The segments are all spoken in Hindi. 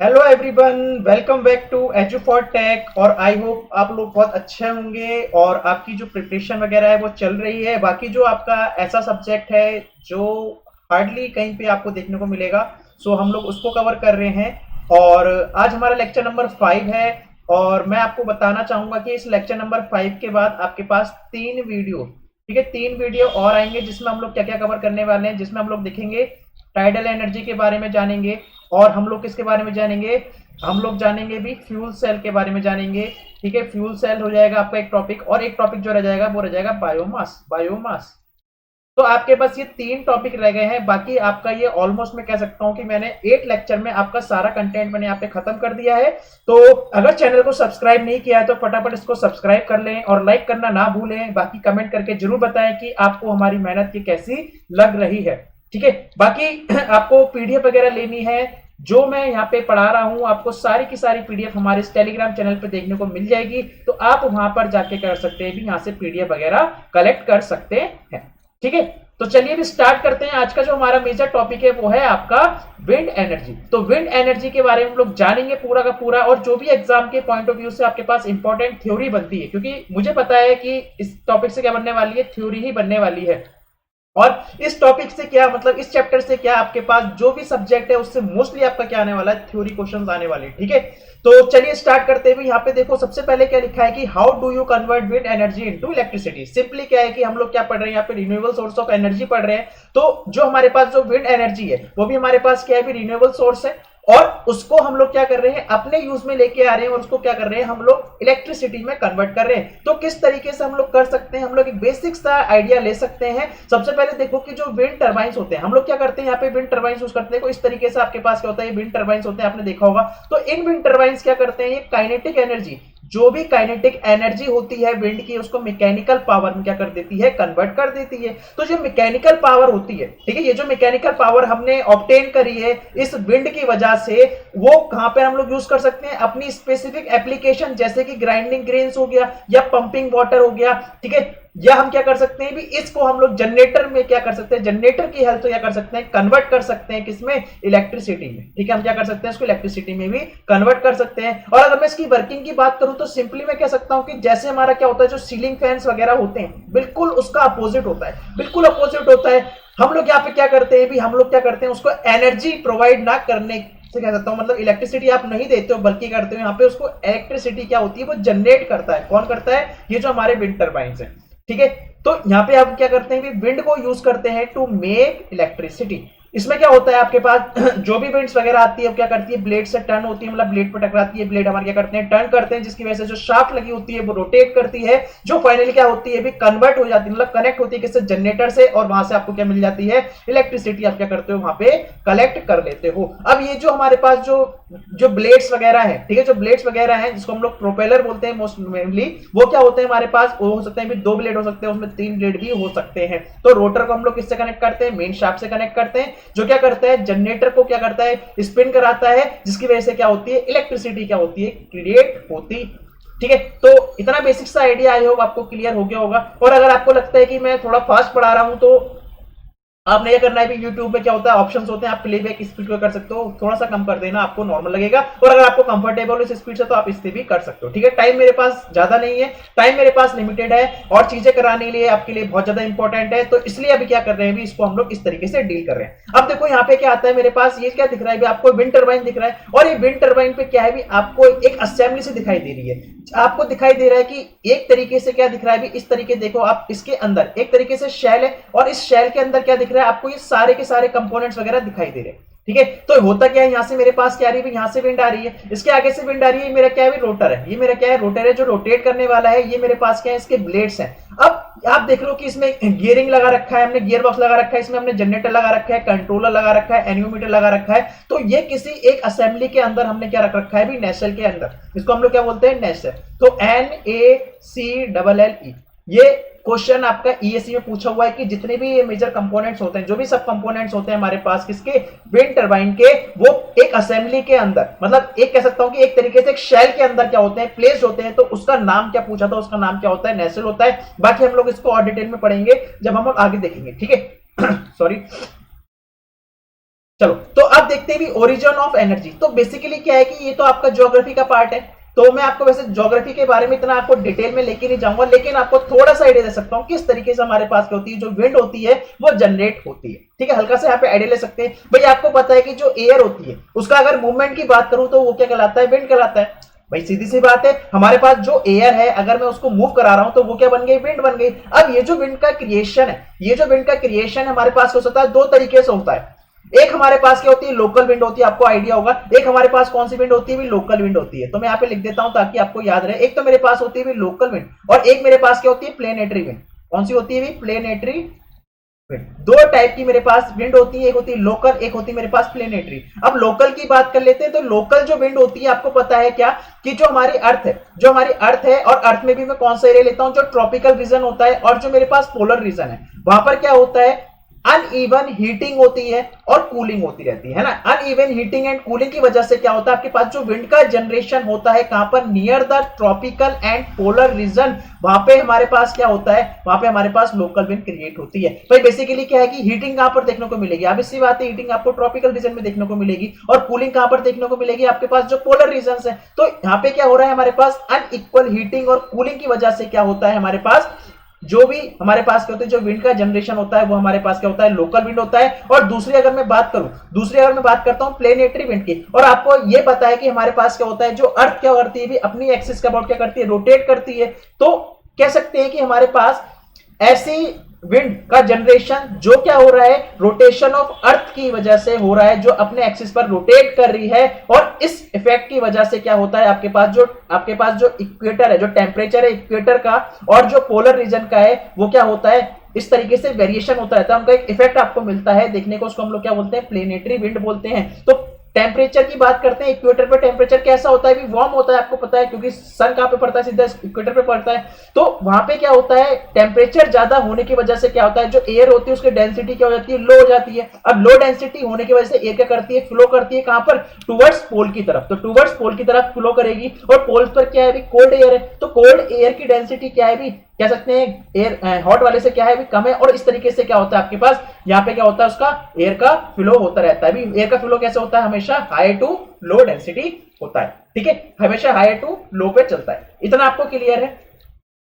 Hello everyone, welcome back to edu for tech. और आई होप आप लोग बहुत अच्छे होंगे और आपकी जो प्रिपरेशन वगैरह है वो चल रही है। बाकी जो आपका ऐसा सब्जेक्ट है जो हार्डली कहीं पे आपको देखने को मिलेगा, सो हम लोग उसको कवर कर रहे हैं। और आज हमारा लेक्चर नंबर 5 है। और मैं आपको बताना चाहूंगा कि इस लेक्चर नंबर 5 के बाद आपके पास 3 वीडियो, ठीक है, 3 वीडियो और आएंगे जिसमें हम लोग क्या क्या कवर करने वाले हैं। जिसमें हम लोग देखेंगे टाइडल एनर्जी के बारे में जानेंगे, और हम लोग किसके बारे में जानेंगे, हम लोग जानेंगे भी फ्यूल सेल के बारे में जानेंगे। ठीक है, फ्यूल सेल हो जाएगा आपका एक टॉपिक, और एक टॉपिक जो रह जाएगा वो रह जाएगा बायोमास। बायोमास तो आपके पास ये 3 टॉपिक रह गए हैं। बाकी आपका ये ऑलमोस्ट मैं कह सकता हूं कि मैंने 8 लेक्चर में आपका सारा कंटेंट मैंने यहाँ पे खत्म कर दिया है। तो अगर चैनल को सब्सक्राइब नहीं किया है तो फटाफट इसको सब्सक्राइब कर लें और लाइक करना ना भूलें। बाकी कमेंट करके जरूर बताएं कि आपको हमारी मेहनत की कैसी लग रही है। ठीक है, बाकी आपको पीडीएफ वगैरह लेनी है, जो मैं यहाँ पे पढ़ा रहा हूं आपको सारी की सारी पीडीएफ हमारे इस टेलीग्राम चैनल पे देखने को मिल जाएगी। तो आप वहां पर जाके कर सकते हैं, भी यहाँ से पीडीएफ वगैरह कलेक्ट कर सकते हैं। ठीक है, तो चलिए भी स्टार्ट करते हैं। आज का जो हमारा मेजर टॉपिक है वो है आपका विंड एनर्जी। तो विंड एनर्जी के बारे में हम लोग जानेंगे पूरा का पूरा, और जो भी एग्जाम के पॉइंट ऑफ व्यू से आपके पास इंपॉर्टेंट थ्योरी बनती है, क्योंकि मुझे पता है कि इस टॉपिक से क्या बनने वाली है, थ्योरी ही बनने वाली है। और इस टॉपिक से क्या मतलब, इस चैप्टर से क्या आपके पास जो भी सब्जेक्ट है उससे मोस्टली आपका क्या आने वाला है, थ्योरी क्वेश्चंस आने वाले। ठीक है, तो चलिए स्टार्ट करते हैं। यहाँ पे देखो सबसे पहले क्या लिखा है कि how do you convert wind energy into electricity. Simply क्या है कि हम लोग क्या पढ़ रहे हैं यहाँ पे, रिन्यूएबल सोर्स ऑफ एनर्जी पढ़ रहे हैं। तो जो हमारे पास जो विंड एनर्जी है वो भी हमारे पास क्या है, भी रिन्यूएबल सोर्स है, और उसको हम लोग क्या कर रहे हैं, अपने यूज में लेके आ रहे हैं, और उसको क्या कर रहे हैं, हम लोग इलेक्ट्रिसिटी में कन्वर्ट कर रहे हैं। तो किस तरीके से हम लोग कर सकते हैं, हम लोग एक बेसिक सा आइडिया ले सकते हैं। सबसे पहले देखो कि जो विंड टर्बाइंस होते हैं, हम लोग क्या करते हैं यहाँ पे विंड टर्बाइंस यूज करते हैं। इस तरीके से आपके पास क्या होता है, विंड टर्बाइंस होते हैं, आपने देखा होगा। तो इन विंड टर्बाइंस क्या करते हैं, ये काइनेटिक एनर्जी, जो भी काइनेटिक एनर्जी होती है विंड की, उसको मैकेनिकल पावर में क्या कर देती है, कन्वर्ट कर देती है। तो जो मैकेनिकल पावर होती है, ठीक है, ये जो मैकेनिकल पावर हमने ऑब्टेन करी है इस विंड की वजह से, वो कहां पे हम लोग यूज कर सकते हैं, अपनी स्पेसिफिक एप्लीकेशन, जैसे कि ग्राइंडिंग ग्रेन्स हो गया या पंपिंग वाटर हो गया। ठीक है, या हम क्या कर सकते हैं भी, इसको हम लोग जनरेटर में क्या कर सकते हैं, जनरेटर की हेल्प से क्या कर सकते हैं, कन्वर्ट कर सकते हैं किसमें, इलेक्ट्रिसिटी में। ठीक है, हम क्या कर सकते हैं, इसको इलेक्ट्रिसिटी में भी कन्वर्ट कर सकते हैं। और अगर मैं इसकी वर्किंग की बात करूं तो सिंपली मैं कह सकता हूं कि जैसे हमारा क्या होता है, जो सीलिंग फैंस वगैरह होते हैं, बिल्कुल उसका अपोजिट होता है, बिल्कुल अपोजिट होता है। हम लोग यहाँ पे क्या करते हैं भी, हम लोग क्या करते हैं, उसको एनर्जी प्रोवाइड ना करने से कह सकता हूं, मतलब इलेक्ट्रिसिटी आप नहीं देते हो बल्कि करते हो यहाँ पे, उसको इलेक्ट्रिसिटी क्या होती है, वो जनरेट करता है। कौन करता है, ये जो हमारे विंड टर्बाइंस है। ठीक है, तो यहाँ पे आप क्या करते हैं, विंड को यूज करते हैं टू मेक इलेक्ट्रिसिटी। इसमें क्या होता है आपके पास जो भी विंड्स वगैरह आती है, क्या करती है, ब्लेड से टर्न होती है, मतलब ब्लेड पर टकराती है, ब्लेड हमारे क्या करते हैं, टर्न करते हैं, जिसकी वजह से जो शाफ्ट लगी होती है वो रोटेट करती है, जो फाइनली क्या होती है भी, कन्वर्ट हो जाती है, मतलब कनेक्ट होती है किससे, जनरेटर से, और वहां से आपको क्या मिल जाती है, इलेक्ट्रिसिटी। आप क्या करते हो, वहां पे कलेक्ट कर लेते हो। अब ये जो हमारे पास जो जो ब्लेड्स वगैरह है, ठीक है, जो ब्लेड्स वगैरह है जिसको हम लोग प्रोपेलर बोलते हैं मोस्ट मेनली, वो क्या होते हैं हमारे पास, वो हो सकते हैं भी 2 ब्लेड हो सकते हैं, उसमें 3 ब्लेड भी हो सकते हैं। तो रोटर को हम लोग किससे कनेक्ट करते हैं, मेन शाफ्ट से कनेक्ट करते हैं, जो क्या करता है, जनरेटर को क्या करता है, स्पिन कराता है, जिसकी वजह से क्या होती है, इलेक्ट्रिसिटी क्या होती है, क्रिएट होती। ठीक है, तो इतना बेसिक सा आइडिया आई होप आपको क्लियर हो गया होगा। और अगर आपको लगता है कि मैं थोड़ा फास्ट पढ़ा रहा हूं तो आपने ये करना है भी, YouTube में क्या होता है, ऑप्शंस होते हैं, आप प्लेबैक स्पीड को कर सकते हो, थोड़ा सा कम कर देना, आपको नॉर्मल लगेगा। और अगर आपको कंफर्टेबल इस स्पीड से तो आप इससे भी कर सकते हो। ठीक है, टाइम मेरे पास ज्यादा नहीं है, टाइम मेरे पास लिमिटेड है, और चीजें कराने के लिए आपके लिए बहुत ज्यादा इंपॉर्टेंट है, तो इसलिए अभी क्या कर रहे हैं, इसको हम लोग इस तरीके से डील कर रहे हैं। अब देखो यहाँ पे क्या आता है मेरे पास, ये क्या दिख रहा है, आपको विंड टर्बाइन दिख रहा है, और ये विंड टर्बाइन पे क्या है भी, आपको एक असेंबली से दिखाई दे रही है। आपको दिखाई दे रहा है कि एक तरीके से क्या दिख रहा है भी, इस तरीके देखो आप, इसके अंदर एक तरीके से शेल है, और इस शेल के अंदर क्या दिख रहा है आपको, ये सारे के सारे कंपोनेंट्स वगैरह दिखाई दे रहे हैं। ठीक है, तो होता क्या है, यहां से मेरे पास क्या आ रही है, यहां से विंड आ रही है, इसके आगे से विंड आ रही है, मेरा क्या है, रोटर है, ये मेरा क्या है, रोटर है जो रोटेट करने वाला है। ये मेरे पास क्या है, इसके ब्लेड्स हैं। अब आप देख लो कि इसमें गियरिंग लगा रखा है, हमने गियर बॉक्स लगा रखा है, इसमें हमने जनरेटर लगा रखा है, कंट्रोलर लगा रखा है, एनियोमीटर लगा रखा है। तो ये किसी एक असेंबली के अंदर हमने क्या रख रखा है भी, नेसेल के अंदर, इसको हम लोग क्या बोलते हैं, नेसेल। तो NACLLE, ये क्वेश्चन आपका ईएससी में पूछा हुआ है कि जितने भी ये मेजर कंपोनेंट्स होते हैं, जो भी सब कंपोनेंट्स होते हैं हमारे पास किसके, विंड टरबाइन के, वो एक असेंबली के अंदर, मतलब एक कह सकता हूं कि एक तरीके से एक शेल के अंदर क्या होते हैं, प्लेस होते हैं। तो उसका नाम क्या पूछा था, उसका नाम क्या होता है, नेसेल होता है। बाकी हम लोग इसको और डिटेल में पढ़ेंगे जब हम लोग आगे देखेंगे। ठीक है सॉरी चलो तो अब देखते हैं भी ओरिजिन ऑफ एनर्जी। तो बेसिकली क्या है कि ये तो आपका ज्योग्राफी का पार्ट है, तो मैं आपको वैसे ज्योग्राफी के बारे में इतना आपको डिटेल में लेके नहीं जाऊंगा, लेकिन आपको थोड़ा सा आइडिया दे सकता हूं किस तरीके से हमारे पास क्या होती है, जो विंड होती है वो जनरेट होती है। ठीक है, हल्का सा यहाँ पे आइडिया ले सकते हैं। भाई आपको पता है कि जो एयर होती है उसका अगर मूवमेंट की बात करूं तो वो क्या कहलाता है, विंड कहलाता है। भाई सीधी सी बात है, हमारे पास जो एयर है अगर मैं उसको मूव करा रहा हूं तो वो क्या बन गई, विंड बन गई। अब ये जो विंड का क्रिएशन है, ये जो विंड का क्रिएशन हमारे पास हो सकता है दो तरीके से होता है। एक हमारे पास क्या होती है, लोकल विंड होती है, आपको आइडिया होगा। एक हमारे पास कौन सी विंड होती है, भी लोकल विंड होती है। तो मैं यहाँ पे लिख देता हूं ताकि आपको याद रहे। एक तो मेरे पास होती है भी लोकल विंड, और एक मेरे पास क्या होती है, प्लेनेटरी विंड। कौन सी होती है भी, प्लेनेटरी विंड। दो टाइप की मेरे पास विंड होती है, एक होती है लोकल, एक होती है मेरे पास प्लेनेटरी। अब लोकल की बात कर लेते हैं। तो लोकल जो विंड होती है, आपको पता है क्या कि जो हमारी अर्थ है, जो हमारी अर्थ है, और अर्थ में भी मैं कौन सा एरिया लेता हूं, जो ट्रॉपिकल रीजन होता है और जो मेरे पास पोलर रीजन है, वहां पर क्या होता है, अनइवन हीटिंग होती है और कूलिंग होती रहती है ना। अनइवन हीटिंग एंड कूलिंग की वजह से क्या होता है, आपके पास जो विंड का जनरेशन होता है कहां पर, near the tropical and polar region, वहां पे हमारे पास क्या होता है, वहां पे हमारे पास लोकल विंड क्रिएट होती है। भाई बेसिकली क्या है कि हीटिंग कहां पर देखने को मिलेगी, अब इसी बात है, हीटिंग आपको ट्रॉपिकल रीजन में देखने को मिलेगी, और कूलिंग कहां पर देखने को मिलेगी, आपके पास जो पोलर रीजन है। तो यहाँ पे क्या हो रहा है, हमारे पास अनइक्वल हीटिंग और कूलिंग की वजह से क्या होता है, हमारे पास जो भी हमारे पास क्या होता है, जो विंड का जनरेशन होता है वो हमारे पास क्या होता है, लोकल विंड होता है। और दूसरी अगर मैं बात करता हूं प्लेनेटरी विंड की, और आपको ये पता है कि हमारे पास क्या होता है, जो अर्थ क्या करती है भी, अपनी एक्सिस के अबाउट क्या करती है, रोटेट करती है। तो कह सकते हैं कि हमारे पास ऐसी विंड का जनरेशन जो क्या हो रहा है, रोटेशन ऑफ अर्थ की वजह से हो रहा है, जो अपने एक्सिस पर रोटेट कर रही है। और इस इफेक्ट की वजह से क्या होता है, आपके पास जो इक्वेटर है, जो टेम्परेचर है इक्वेटर का और जो पोलर रीजन का है, वो क्या होता है, इस तरीके से वेरिएशन होता रहता है, उनका एक इफेक्ट आपको मिलता है देखने को। उसको हम लोग क्या बोलते हैं, प्लेनेटरी विंड बोलते हैं। तो टेम्परेचर की बात करते हैं, इक्वेटर पे टेम्परेचर कैसा होता है, भी वार्म होता है, आपको पता है, क्योंकि सन कहां पे पड़ता है, सीधा इक्वेटर पे पड़ता है। तो वहां पे क्या होता है, टेम्परेचर ज्यादा होने की वजह से क्या होता है, जो एयर होती है उसकी डेंसिटी क्या हो जाती है, लो हो जाती है। अब लो डेंसिटी होने की वजह से एयर क्या करती है, फ्लो करती है कहां पर, टुवर्ड्स पोल की तरफ। तो टुवर्ड्स पोल की तरफ फ्लो करेगी, और पोल पर क्या है भी, कोल्ड एयर है। तो कोल्ड एयर की डेंसिटी क्या है भी, कह सकते हैं एयर हॉट वाले से क्या है भी कम है। और इस तरीके से क्या होता है, आपके पास यहाँ पे क्या होता है, उसका एयर का फ्लो होता रहता है। एयर का फ्लो कैसे होता है, हमेशा हाई टू लो डेंसिटी होता है। ठीक है, हमेशा हाई टू लो पे चलता है। इतना आपको क्लियर है,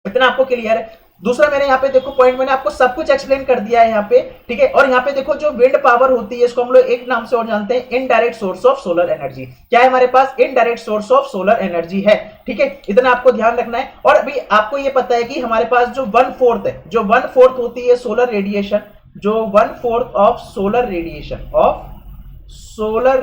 इतना आपको क्लियर है। दूसरा मैंने यहाँ पे देखो पॉइंट, मैंने आपको सब कुछ एक्सप्लेन कर दिया है यहाँ पे। ठीक है, और यहाँ पे देखो जो विंड पावर होती है, इसको हम लोग एक नाम से और जानते हैं, indirect source of solar energy. क्या है, हमारे पास indirect source of solar energy है। ठीक है, इतना आपको ध्यान रखना है। और अभी आपको ये पता है कि हमारे पास जो 1/4 है, जो 1/4 होती है सोलर रेडिएशन, जो 1/4 ऑफ सोलर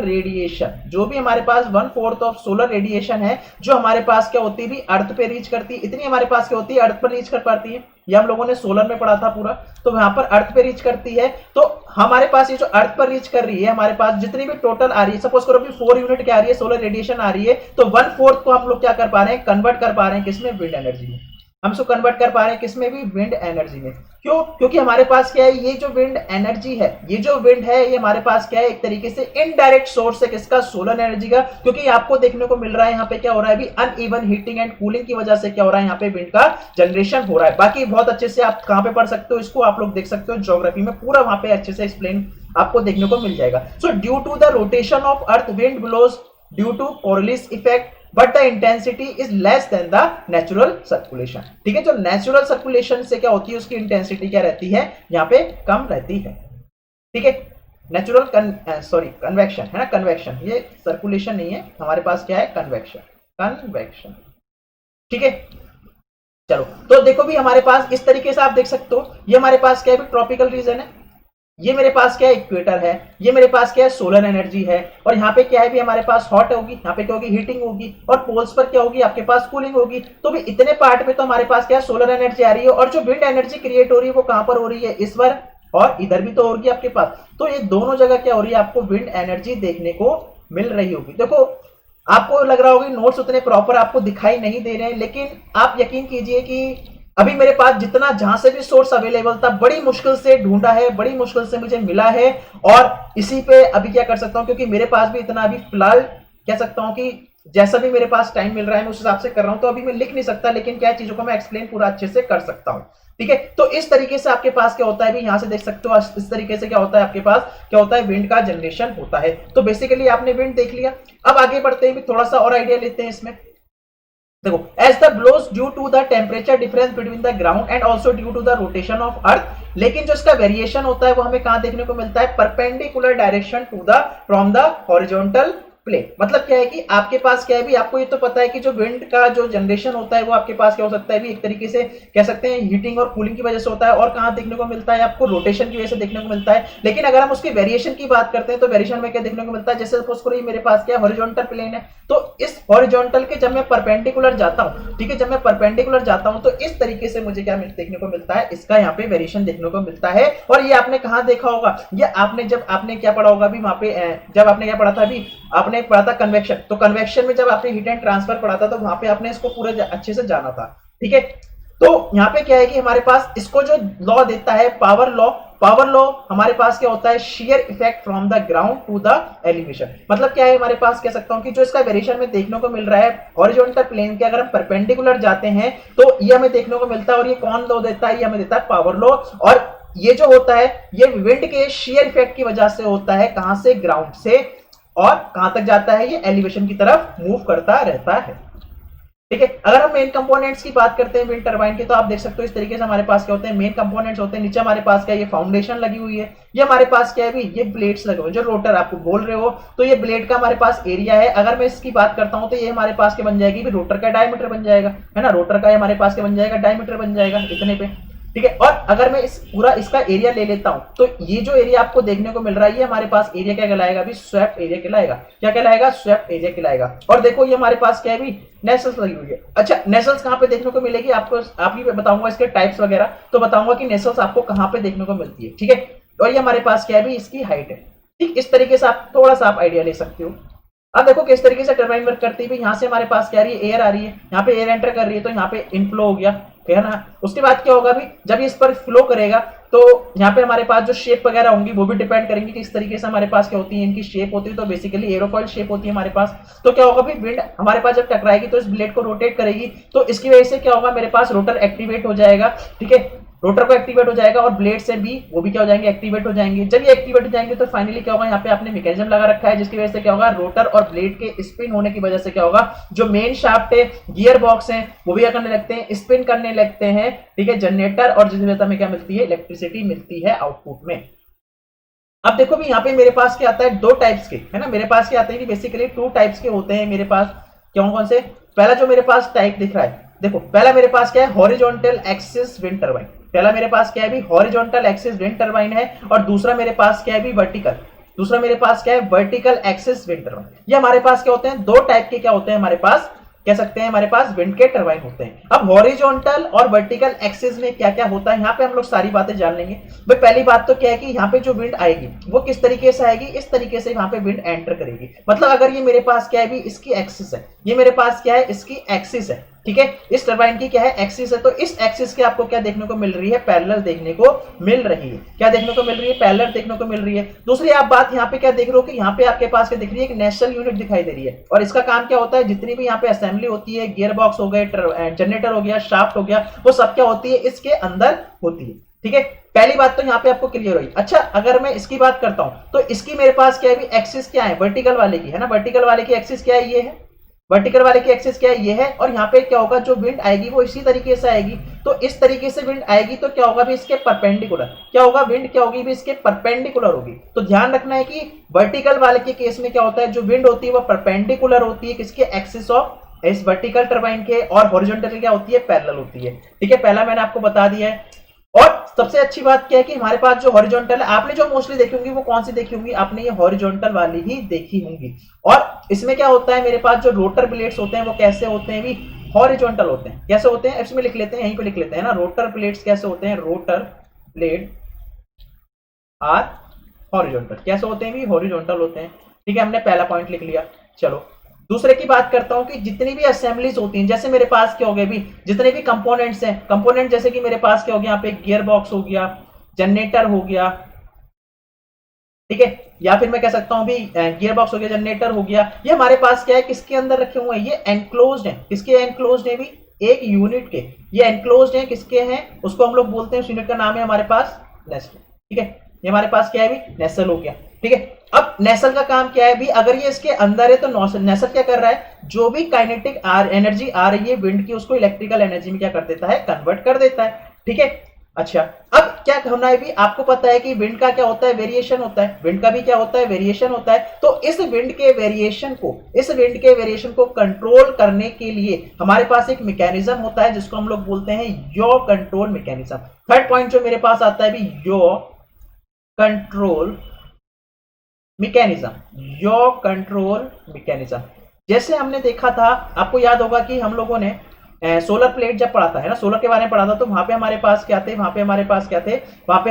रेडिएशन, जो भी हमारे पास 1/4 ऑफ सोलर रेडिएशन है, जो हमारे पास क्या होती है भी, अर्थ पे रीच करती है, इतनी हमारे पास क्या होती है, अर्थ पर रीच कर पाती है। ये हम लोगों ने सोलर में पढ़ा था पूरा। तो वहां पर अर्थ पे रीच करती है। तो हमारे पास ये जो अर्थ पर रीच कर रही है, हमारे पास जितनी भी टोटल आ रही है, सपोज करो भी 4 यूनिट क्या आ रही है, सोलर रेडिएशन आ रही है, तो 1/4 को हम लोग क्या कर पा रहे हैं, कन्वर्ट कर पा रहे हैं किसमें, विंड एनर्जी में। हम इसको कन्वर्ट कर पा रहे हैं किसमें भी, विंड एनर्जी में। क्यों, क्योंकि हमारे पास क्या है, ये जो विंड एनर्जी है, ये जो विंड है, ये हमारे पास क्या है, एक तरीके से इनडायरेक्ट सोर्स है किसका, सोलर एनर्जी का। क्योंकि आपको देखने को मिल रहा है यहाँ पे क्या हो रहा है, अनइवन हीटिंग एंड कूलिंग की वजह से क्या हो रहा है, यहाँ पे विंड का जनरेशन हो रहा है। बाकी बहुत अच्छे से आप कहां पे पढ़ सकते हो, इसको आप लोग देख सकते हो ज्योग्राफी में, पूरा वहां पे अच्छे से एक्सप्लेन आपको देखने को मिल जाएगा। So due to the rotation of earth, wind blows due to Coriolis effect, but the intensity is less than the natural circulation. ठीक है, जो नेचुरल सर्कुलेशन से क्या होती है, उसकी इंटेंसिटी क्या रहती है, यहाँ पे कम रहती है। ठीक है, नेचुरल कन्वेक्शन है ना, कन्वेक्शन, ये सर्कुलेशन नहीं है, हमारे पास क्या है, कन्वेक्शन। ठीक है, चलो तो देखो भी हमारे पास इस तरीके से आप देख सकते हो, ये हमारे पास क्या है, ट्रॉपिकल रीजन है, ये मेरे पास क्या है, इक्वेटर है, ये मेरे पास क्या है, सोलर एनर्जी है। और यहाँ पे क्या है भी, हमारे पास हॉट होगी, यहाँ पे क्या होगी, हीटिंग होगी, और पोल्स पर क्या होगी, आपके पास कूलिंग होगी। तो भी इतने पार्ट में तो हमारे पास क्या है, सोलर एनर्जी आ रही है। और जो विंड एनर्जी क्रिएट हो रही है वो कहां पर हो रही है, इस पर, और इधर भी तो होगी आपके पास। तो ये दोनों जगह क्या हो रही है, आपको विंड एनर्जी देखने को मिल रही होगी। देखो आपको लग रहा होगा नोट्स उतने प्रॉपर आपको दिखाई नहीं दे रहे हैं, लेकिन आप यकीन कीजिए कि अभी मेरे पास जितना जहां से भी सोर्स अवेलेबल था, बड़ी मुश्किल से ढूंढा है, बड़ी मुश्किल से मुझे मिला है, और इसी पे अभी क्या कर सकता हूं, क्योंकि मेरे पास भी इतना अभी फिलहाल कह सकता हूं कि जैसा भी मेरे पास टाइम मिल रहा है मैं उस हिसाब से कर रहा हूं। तो अभी मैं लिख नहीं सकता, लेकिन क्या चीजों को मैं एक्सप्लेन पूरा अच्छे से कर सकता हूं। ठीक है, तो इस तरीके से आपके पास क्या होता है, भी यहां से देख सकते हो इस तरीके से क्या होता है, आपके पास क्या होता है, विंड का जनरेशन होता है। तो बेसिकली आपने विंड देख लिया। अब आगे बढ़ते हैं, भी थोड़ा सा और आइडिया लेते हैं इसमें। देखो, as the blows due to the temperature difference between the ground and also due to the rotation of earth, लेकिन जो इसका वेरिएशन होता है वो हमें कहां देखने को मिलता है, perpendicular direction to the from the horizontal plane. मतलब क्या है कि आपके पास क्या है, भी आपको ये तो पता है कि जो विंड का जो जनरेशन होता है वो आपके पास क्या हो सकता है, भी एक तरीके से कह सकते हैं हीटिंग और कूलिंग की वजह से होता है, और कहां देखने को मिलता है, आपको रोटेशन की वजह से देखने को मिलता है। लेकिन अगर हम उसके वेरिएशन की बात करते हैं तो वेरिएशन में क्या देखने को मिलता है, जैसे सपोज करो मेरे पास क्या हॉरिजॉन्टल प्लेन है, तो इस हॉरिजॉन्टल के जब मैं परपेंडिकुलर जाता हूं, ठीक है, जब मैं परपेंडिकुलर जाता हूं तो इस तरीके से मुझे क्या देखने को मिलता है, इसका यहाँ पे वेरिएशन देखने को मिलता है। और ये आपने कहां देखा होगा, ये आपने जब आपने क्या पढ़ा होगा, भी वहां पे जब आपने क्या पढ़ा था, अभी आपने पढ़ा था कन्वेक्शन। तो कन्वेक्शन में जब आपने हीट एंड ट्रांसफर पढ़ा था तो वहां पे आपने इसको पूरे अच्छे से जाना था। ठीक है, तो यहां पे क्या है कि हमारे पास इसको जो लॉ देता है पावर लॉ, पावर लॉ हमारे पास क्या होता है, shear effect from the ground to the elevation. मतलब क्या है, हमारे पास कह सकता हूं कि जो इसका वेरिएशन में देखने को मिल रहा है हॉरिजॉन्टल प्लेन के, अगर हम परपेंडिकुलर जाते हैं तो ये हमें देखने को मिलता है। और ये कौन लॉ देता है, ये हमें देता है पावर लॉ। और ये जो होता है ये विंड के शेयर इफेक्ट की वजह से होता है, कहां से, ग्राउंड से, और कहां तक जाता है, ये एलिवेशन की तरफ मूव करता रहता है। ठीक है, अगर हम मेन कंपोनेंट्स की बात करते हैं विंड टरबाइन के, तो आप देख सकते हो इस तरीके से हमारे पास क्या होते हैं, मेन कंपोनेंट्स होते हैं। नीचे हमारे पास क्या है, ये फाउंडेशन लगी हुई है, ये हमारे पास क्या है, भी ये ब्लेड्स लगे हुए, जो रोटर आपको बोल रहे हो, तो ये ब्लेड का हमारे पास एरिया है। अगर मैं इसकी बात करता हूं तो ये हमारे पास क्या बन जाएगी, भी रोटर का डायमीटर बन जाएगा, है ना, रोटर का हमारे पास क्या बन जाएगा, डायमीटर बन जाएगा इतने पे। ठीक है, और अगर मैं इस पूरा इसका एरिया ले लेता हूं तो ये जो एरिया आपको देखने को मिल रहा है, ये हमारे पास एरिया क्या कहलाएगा, भी स्वेप्ट एरिया कहलाएगा। क्या कहलाएगा, स्वेप्ट एरिया कहलाएगा। और देखो ये हमारे पास क्या है, भी नेसल्स लगी हुई है। अच्छा, नेसल्स कहां पे देखने को मिलेगी, आपको आप ही बताऊंगा इसके टाइप्स वगैरह, तो बताऊंगा कि नेसल्स आपको कहां पे देखने को मिलती है। ठीक है, और ये हमारे पास क्या है, भी इसकी हाइट है। ठीक, इस तरीके से आप थोड़ा सा आप आइडिया ले सकते हो। अब देखो किस तरीके से टरबाइन वर्क करती है, यहाँ से हमारे पास क्या आ रही है, एयर आ रही है, यहाँ पे एयर एंटर कर रही है, तो यहाँ पे इनफ्लो हो गया, ठीक है ना। उसके बाद क्या होगा, भी जब ये इस पर फ्लो करेगा तो यहाँ पे हमारे पास जो शेप वगैरह होंगी वो भी डिपेंड करेंगे कि इस तरीके से हमारे पास क्या होती है, इनकी शेप होती है। तो बेसिकली एरोफॉइल शेप होती है हमारे पास। तो क्या होगा, भी विंड हमारे पास जब टकराएगी तो इस ब्लेड को रोटेट करेगी, तो इसकी वजह से क्या होगा, मेरे पास रोटर एक्टिवेट हो जाएगा। ठीक है, रोटर को एक्टिवेट हो जाएगा और ब्लेड से भी वो भी क्या हो जाएंगे, एक्टिवेट हो जाएंगे। जब ये एक्टिवेट हो जाएंगे तो फाइनली क्या होगा, यहाँ पे आपने मैकेनिज्म लगा रखा है जिसकी वजह से क्या होगा, रोटर और ब्लेड के स्पिन होने की वजह से क्या होगा, जो मेन शाफ्ट है, गियर बॉक्स है, वो भी क्या करने लगते हैं, स्पिन करने लगते हैं। ठीक है, जनरेटर, और जिसकी वजह से हमें क्या मिलती है, इलेक्ट्रिसिटी मिलती है आउटपुट में। अब देखो भी यहाँ पे मेरे पास क्या आता है, दो टाइप्स के, है ना, मेरे पास क्या आते हैं कि बेसिकली टू टाइप्स के होते हैं मेरे पास। कौन कौन से, पहला जो मेरे पास टाइप दिख रहा है, देखो पहला मेरे पास क्या है, हॉरिजॉन्टल एक्सिस विंड टरबाइन। पहला मेरे पास क्या है, भी हॉरिजॉन्टल एक्सिस विंड टरबाइन है, और दूसरा मेरे पास क्या है, भी वर्टिकल, दूसरा मेरे पास क्या है, वर्टिकल एक्सिस विंड टरबाइन। ये हमारे पास क्या होते हैं, दो टाइप के क्या होते हैं हमारे पास, कह सकते हैं हमारे पास विंड के टरबाइन होते हैं। अब हॉरिजॉन्टल और वर्टिकल एक्सिस में क्या क्या होता है, यहाँ पे हम लोग सारी बातें जान लेंगे। भाई पहली बात तो क्या है कि यहाँ पे जो विंड आएगी वो किस तरीके से आएगी, इस तरीके से यहाँ पे विंड एंटर करेगी। मतलब अगर ये मेरे पास क्या है, भी इसकी एक्सिस है, ये मेरे पास क्या है, इसकी एक्सिस है। ठीक है, इस टरबाइन की क्या है, एक्सिस है। तो इस एक्सिस के आपको क्या देखने को मिल रही है, पैरेलल देखने को मिल रही है। क्या देखने को मिल रही है, पैरेलल देखने को मिल रही है। दूसरी आप बात यहाँ पे क्या देख रहे हो कि यहाँ पे आपके पास क्या दिख रही है, एक नेशनल यूनिट दिखाई दे रही है। और इसका काम क्या होता है, जितनी भी यहाँ पे असेंबली होती है, गियर बॉक्स हो गए, जनरेटर हो गया, शाफ्ट हो गया, वो सब क्या होती है, इसके अंदर होती है। ठीक है, पहली बात तो यहाँ पे आपको क्लियर हुई। अच्छा, अगर मैं इसकी बात करता हूं तो इसकी मेरे पास क्या है, एक्सिस क्या है, वर्टिकल वाले की, है ना, वर्टिकल वाले की एक्सिस क्या है, ये है, वर्टिकल वाले की एक्सिस क्या है, ये है। और यहाँ पे क्या होगा, जो विंड आएगी वो इसी तरीके से आएगी। तो इस तरीके से विंड आएगी तो क्या होगा, भी इसके परपेंडिकुलर, क्या होगा, विंड क्या होगी, भी इसके परपेंडिकुलर होगी। तो ध्यान रखना है कि वर्टिकल वाले के केस में क्या होता है, जो विंड होती है वो परपेंडिकुलर होती है किसके, एक्सिस ऑफ इस वर्टिकल टरबाइन के, और हॉरिजॉन्टल क्या होती है, पैरेलल होती है। ठीक है, पहला मैंने आपको बता दिया है। और सबसे अच्छी बात क्या है कि हमारे पास जो हॉरिजॉन्टल है, आपने जो मोस्टली देखी होंगी वो कौन सी देखी होंगी, आपने ये हॉरिजॉन्टल वाली ही देखी होंगी। और इसमें क्या होता है, मेरे पास जो रोटर प्लेट्स होते हैं वो कैसे होते हैं, भी हॉरिजॉन्टल होते हैं। कैसे होते हैं, इसमें लिख लेते हैं, यहीं पे लिख लेते हैं ना, रोटर प्लेट्स कैसे होते हैं, रोटर प्लेट आर हॉरिजॉन्टल। कैसे होते हैं, भी हॉरिजॉन्टल होते हैं। ठीक है, हमने पहला पॉइंट लिख लिया। चलो दूसरे की बात करता हूं कि जितनी भी असेंबलीज होती हैं, जैसे मेरे पास क्या हो गए, भी जितने भी कंपोनेंट्स हैं, कंपोनेंट जैसे कि मेरे पास क्या हो गया, यहाँ पे गियर बॉक्स हो गया, जनरेटर हो गया, ठीक है, या फिर मैं कह सकता हूं भी गियर बॉक्स हो गया, जनरेटर हो गया, ये हमारे पास क्या है, किसके अंदर रखे हुए हैं, ये एनक्लोज्ड है। किसके एनक्लोज्ड है, भी एक यूनिट के, ये एनक्लोज्ड है, किसके हैं, उसको हम लोग बोलते हैं, उस यूनिट का नाम है हमारे पास नेस्ल। ठीक है, ये हमारे पास क्या है भी नेसल हो गया। ठीक है, अब नेसल का काम क्या है भी, अगर ये इसके अंदर है तो नेसल क्या कर रहा है, जो भी काइनेटिक एनर्जी आ रही है विंड की, उसको इलेक्ट्रिकल एनर्जी में क्या कर देता है, कन्वर्ट कर देता है। ठीक है, अच्छा अब क्या होना है भी, आपको पता है कि विंड का क्या होता है, वेरिएशन होता है, विंड का भी क्या होता है, वेरिएशन होता है। तो इस विंड के वेरिएशन को कंट्रोल करने के लिए हमारे पास एक मैकेनिज्म होता है जिसको हम लोग बोलते हैं यो कंट्रोल मैकेनिज्म। थर्ड पॉइंट जो मेरे पास आता है भी यो कंट्रोल मैकेनिज्म, यो कंट्रोल मैकेनिज्म। जैसे हमने देखा था, आपको याद होगा कि हम लोगों ने सोलर प्लेट जब पढ़ा था, है ना, सोलर के बारे में पढ़ा था, तो वहां पे हमारे पास क्या थे, वहां पे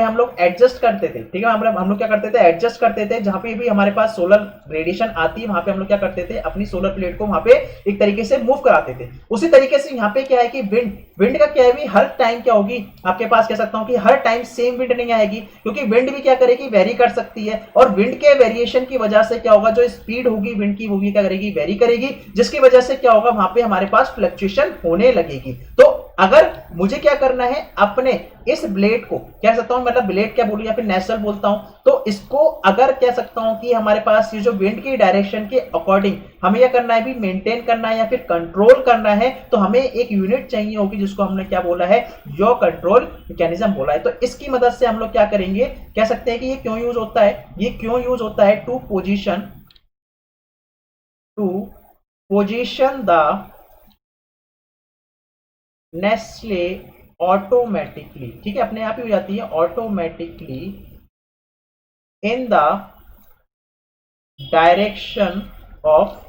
हम लोग एडजस्ट करते थे। ठीक है, हम लोग क्या करते थे, एडजस्ट करते थे, जहां पे भी हमारे पास सोलर रेडिएशन आती है वहां पे हम लोग क्या करते थे, अपनी सोलर प्लेट को वहां पे एक तरीके से मूव कराते थे। उसी तरीके से यहाँ पे क्या है कि विंड का क्या है भी, हर टाइम क्या होगी आपके पास, कह सकता हूँ कि हर टाइम सेम विंड नहीं आएगी, क्योंकि विंड भी क्या करेगी, वेरी कर सकती है, और विंड के वेरिएशन की वजह से क्या होगा, जो स्पीड होगी विंड की, वो भी क्या करेगी, वेरी करेगी, जिसकी वजह से क्या होगा, वहां पे हमारे पास फ्लक्चुएशन होने लगेगी। तो अगर मुझे क्या करना है, अपने इस ब्लेड को कह सकता हूं, मतलब ब्लेड क्या बोलूं या फिर नेसल बोलता हूं, तो इसको अगर कह सकता हूं कि हमारे पास ये जो विंड की डायरेक्शन के अकॉर्डिंग हमें यह करना है भी, मेंटेन करना है या फिर कंट्रोल करना है, तो हमें एक यूनिट चाहिए होगी जिसको हमने क्या बोला है, यो कंट्रोल मैकेनिज्म बोला है। तो इसकी मदद से हम लोग क्या करेंगे, कह सकते हैं कि ये क्यों यूज होता है, to position the nacelle automatically. ठीक है, अपने आप ही हो जाती है, automatically in the direction of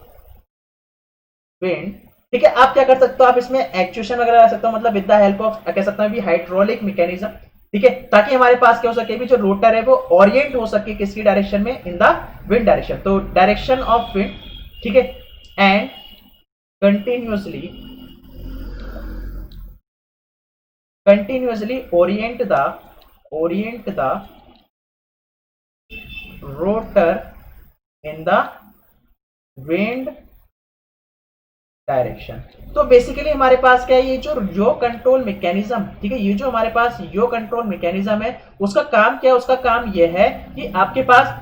wind. ठीक है, आप क्या कर सकते हो, आप इसमें एक्चुएशन वगैरह कर सकते हो, मतलब विद द हेल्प ऑफ कह सकता हूं भी हाइड्रोलिक मैकेनिज्म। ठीक है, ताकि हमारे पास क्या हो सके भी, जो रोटर है वो ओरिएंट हो सके किसकी डायरेक्शन में, इन द विंड डायरेक्शन, तो डायरेक्शन ऑफ विंड। ठीक है, and continuously orient the rotor in the wind direction. तो बेसिकली हमारे पास क्या है, ये जो यो कंट्रोल मैकेनिज्म, ठीक है, ये जो हमारे पास यो कंट्रोल मैकेनिज्म है, उसका काम क्या है, उसका काम यह है कि आपके पास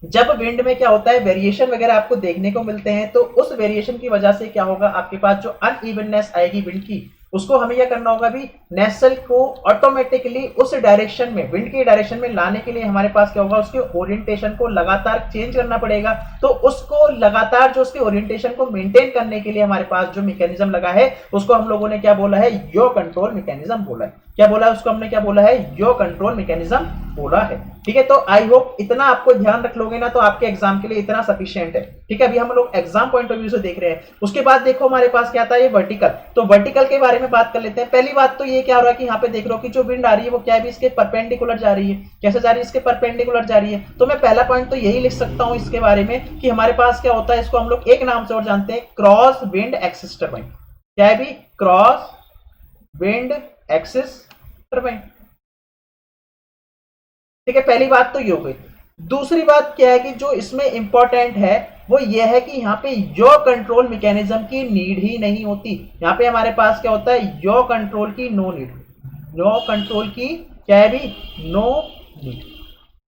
जब विंड में क्या होता है, वेरिएशन वगैरह आपको देखने को मिलते हैं, तो उस वेरिएशन की वजह से क्या होगा, आपके पास जो अनइवननेस आएगी विंड की, उसको हमें यह करना होगा भी, नेसल को ऑटोमेटिकली उस डायरेक्शन में, विंड की डायरेक्शन में लाने के लिए हमारे पास क्या होगा, उसके ओरिएंटेशन को लगातार चेंज करना पड़ेगा। तो उसको लगातार जो उसके ओरिएंटेशन को मेंटेन करने के लिए हमारे पास जो मैकेनिज्म लगा है, उसको हम लोगों ने क्या बोला है, यो कंट्रोल मैकेनिज्म बोला है। क्या बोला है उसको हमने, क्या बोला है, यो कंट्रोल मैकेनिज्म बोला है। ठीक है, तो आई होप इतना आपको ध्यान रख लोगे ना, तो आपके एग्जाम के लिए इतना सफिशिएंट है। ठीक है, अभी हम लोग एग्जाम पॉइंट ऑफ व्यू से देख रहे हैं। उसके बाद देखो हमारे पास क्या आता है, ये वर्टिकल। तो वर्टिकल के बारे में बात कर लेते हैं। पहली बात तो ये क्या हो रहा है कि यहाँ पे देख रहे हो कि जो विंड आ रही है वो क्या है, इसके परपेंडिकुलर जा रही है। कैसे जा रही है, इसके परपेंडिकुलर जा रही है। तो मैं पहला पॉइंट तो यही लिख सकता हूं इसके बारे में कि हमारे पास क्या होता है, इसको हम लोग एक नाम से और जानते हैं, क्रॉस विंड एक्सिस टरबाइन। क्या है भी, क्रॉस विंड एक्सिस टरबाइन। ठीक है, पहली बात तो ये हो गई। दूसरी बात क्या है कि जो इसमें इंपॉर्टेंट है वो ये है कि यहाँ पे यो कंट्रोल मैकेनिज्म की नीड ही नहीं होती। यहाँ पे हमारे पास क्या होता है, यो कंट्रोल की नो नीड, नो कंट्रोल की क्या है भी, नो नीड,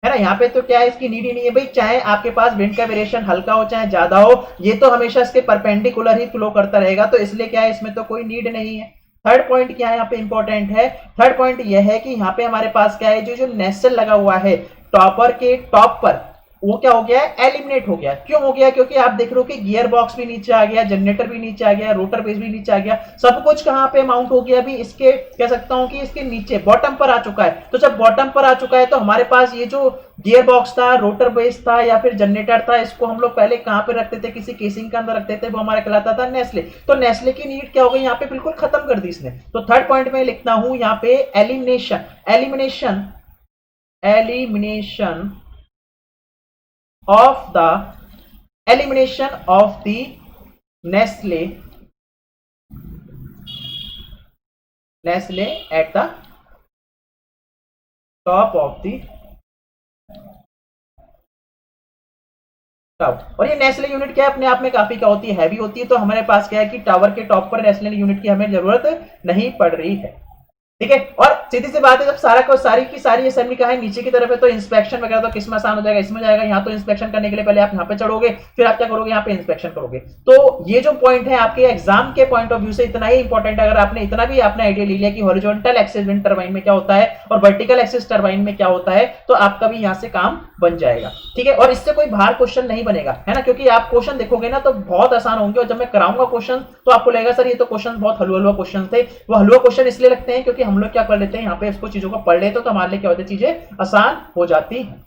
है ना। यहाँ पे तो क्या है, इसकी नीड ही नहीं है भाई, चाहे आपके पास विंड का वेरिएशन हल्का हो चाहे ज्यादा हो, ये तो हमेशा इसके परपेंडिकुलर ही फ्लो करता रहेगा, तो इसलिए क्या है, इसमें तो कोई नीड नहीं है। थर्ड पॉइंट क्या है यहाँ पे इंपॉर्टेंट है, थर्ड पॉइंट यह है कि यहाँ पे हमारे पास क्या है, जो नेसल लगा हुआ है टॉपर के टॉप पर, वो क्या हो गया है, एलिमिनेट हो गया। क्यों हो गया, क्योंकि आप देख रहे हो कि गियर बॉक्स भी नीचे आ गया, जनरेटर भी नीचे आ गया, रोटर बेस भी नीचे आ गया, सब कुछ कहां पे माउंट हो गया अभी, इसके कह सकता हूं कि इसके नीचे बॉटम पर आ चुका है। तो जब बॉटम पर आ चुका है तो हमारे पास ये जो गियर बॉक्स था, रोटर बेस था या फिर जनरेटर था, इसको हम लोग पहले कहां पे रखते थे, किसी केसिंग के अंदर रखते थे, वो हमारा कहलाता था नेस्ले। तो नेस्ले की नीड क्या हो गई, यहाँ पे बिल्कुल खत्म कर दी इसने। तो थर्ड पॉइंट में लिखता हूं यहाँ पे elimination, elimination, elimination of the elimination of the Nestle at the top of the tower. और ये नेस्ले यूनिट क्या है, अपने आप में काफी क्या होती है, हैवी होती है, तो हमारे पास क्या है कि टावर के टॉप पर नेस्ले यूनिट की हमें जरूरत नहीं पड़ रही है। ठीक है, और सीधी सी बात है, जब सारा को सारी की सारी असेंबली का है नीचे की तरफ है, तो इंस्पेक्शन वगैरह तो किसमें आसान हो जाएगा, इसमें जाएगा। यहाँ तो इंस्पेक्शन करने के लिए पहले आप यहाँ पे चढ़ोगे, फिर आप क्या करोगे, यहाँ पे इंस्पेक्शन करोगे। तो ये जो पॉइंट है आपके एग्जाम के पॉइंट ऑफ व्यू से इतना ही इंपॉर्टेंट है। अगर आपने इतना भी आपने आइडिया ले लिया कि हॉरिजॉन्टल एक्सिस विंड टरबाइन में क्या होता है और वर्टिकल एक्सिस टरबाइन में क्या होता है, तो आपका भी यहाँ से काम बन जाएगा। ठीक है, और इससे कोई बाहर क्वेश्चन नहीं बनेगा, है ना, क्योंकि आप क्वेश्चन देखोगे ना तो बहुत आसान होंगे, और जब मैं कराऊंगा क्वेश्चन तो आपको लगेगा सर ये तो क्वेश्चन बहुत हलवा क्वेश्चन थे। वो हलवा क्वेश्चन इसलिए लगते हैं क्योंकि हम लोग क्या कर लेते हैं, यहाँ पे इसको चीजों को पढ़ लेते तो हमारे लिए क्या होती है, चीजें आसान हो जाती हैं।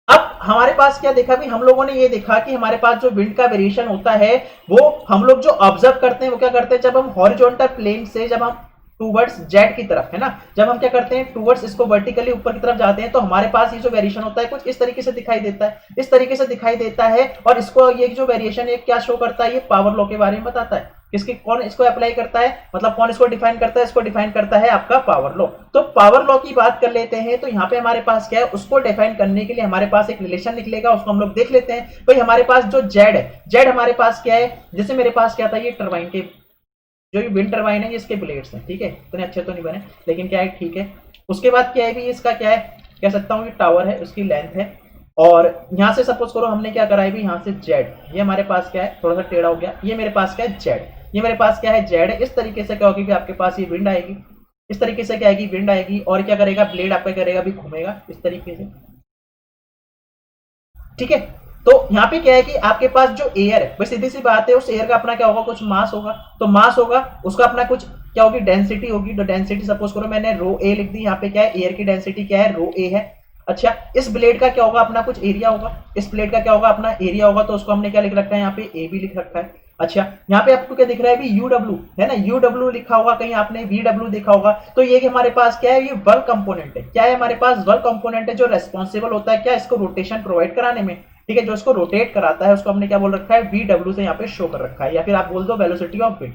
अब हमारे पास क्या देखा भी, हम लोगों ने ये देखा कि हमारे पास जो विंड का वेरिएशन होता है वो हम लोग जो ऑब्जर्व करते हैं वो क्या करते हैं, जब हम हॉरिजॉन्टल प्लेन से जब हम टूवर्ड्स जेड की तरफ, है ना, जब हम क्या करते हैं टूवर्ड्स इसको वर्टिकली ऊपर की तरफ जाते हैं, तो हमारे पास ये जो वेरिएशन होता है कुछ इस तरीके से दिखाई देता है, इस तरीके से दिखाई देता है। और इसको ये जो वेरिएशन है क्या शो करता है, ये पावर लॉ के बारे में बताता है। किसके, कौन इसको अप्लाई करता है, मतलब कौन इसको डिफाइन करता है, इसको डिफाइन करता है आपका पावर लॉ। तो पावर लॉ की बात कर लेते हैं, तो यहाँ पे हमारे पास क्या है, उसको डिफाइन करने के लिए हमारे पास एक रिलेशन निकलेगा, उसको हम लोग देख लेते हैं। भाई हमारे पास जो जेड है, जेड हमारे पास क्या है, जैसे मेरे पास क्या था, ये टरबाइन के जो ये विंड टरबाइन है, इसके ब्लेड्स हैं, ठीक है, इतने अच्छे तो नहीं बने लेकिन क्या है, ठीक है। उसके बाद क्या है भी, इसका क्या है, कह सकता हूँ ये टावर है, उसकी लेंथ है। और यहां से सपोज करो हमने क्या करा है भी, यहां से जेड, ये हमारे पास क्या है, थोड़ा सा टेढ़ा हो गया, ये मेरे पास क्या है जेड, ये मेरे पास क्या है जेड है। इस तरीके से क्या होगी भी, आपके पास ये विंड आएगी, इस तरीके से क्या आएगी, विंड आएगी, और क्या करेगा, ब्लेड आपका करेगा भी, घूमेगा इस तरीके से। ठीक है, तो यहाँ पे क्या है कि आपके पास जो एयर है, भाई सीधी सी बात है, उस एयर का अपना क्या होगा, कुछ मास होगा, तो मास होगा, उसका अपना कुछ क्या होगी, डेंसिटी होगी। तो डेंसिटी सपोज करो मैंने रो ए लिख दी, यहाँ पे क्या है, एयर की डेंसिटी क्या है, रो ए है। अच्छा, इस ब्लेड का क्या होगा, अपना कुछ एरिया होगा, इस ब्लेड का क्या होगा, अपना एरिया होगा, तो उसको हमने क्या लिख रखा है, यहाँ पे ए भी लिख रखा है। अच्छा, यहाँ पे आपको क्या दिख रहा है भी, यूडब्ल्यू है ना, यूडब्ल्यू लिखा होगा, कहीं आपने वीडब्ल्यू देखा होगा। तो ये कि हमारे पास क्या है, ये वर्क कंपोनेंट है, क्या है हमारे पास, वर्क कंपोनेंट है, जो रेस्पॉन्सिबल होता है क्या, इसको रोटेशन प्रोवाइड कराने में। ठीक है, जो इसको रोटेट कराता है उसको हमने क्या बोल रखा है, वीडब्ल्यू से यहाँ पे शो कर रखा है, या फिर आप बोल दो वेलोसिटी ऑफ विंड।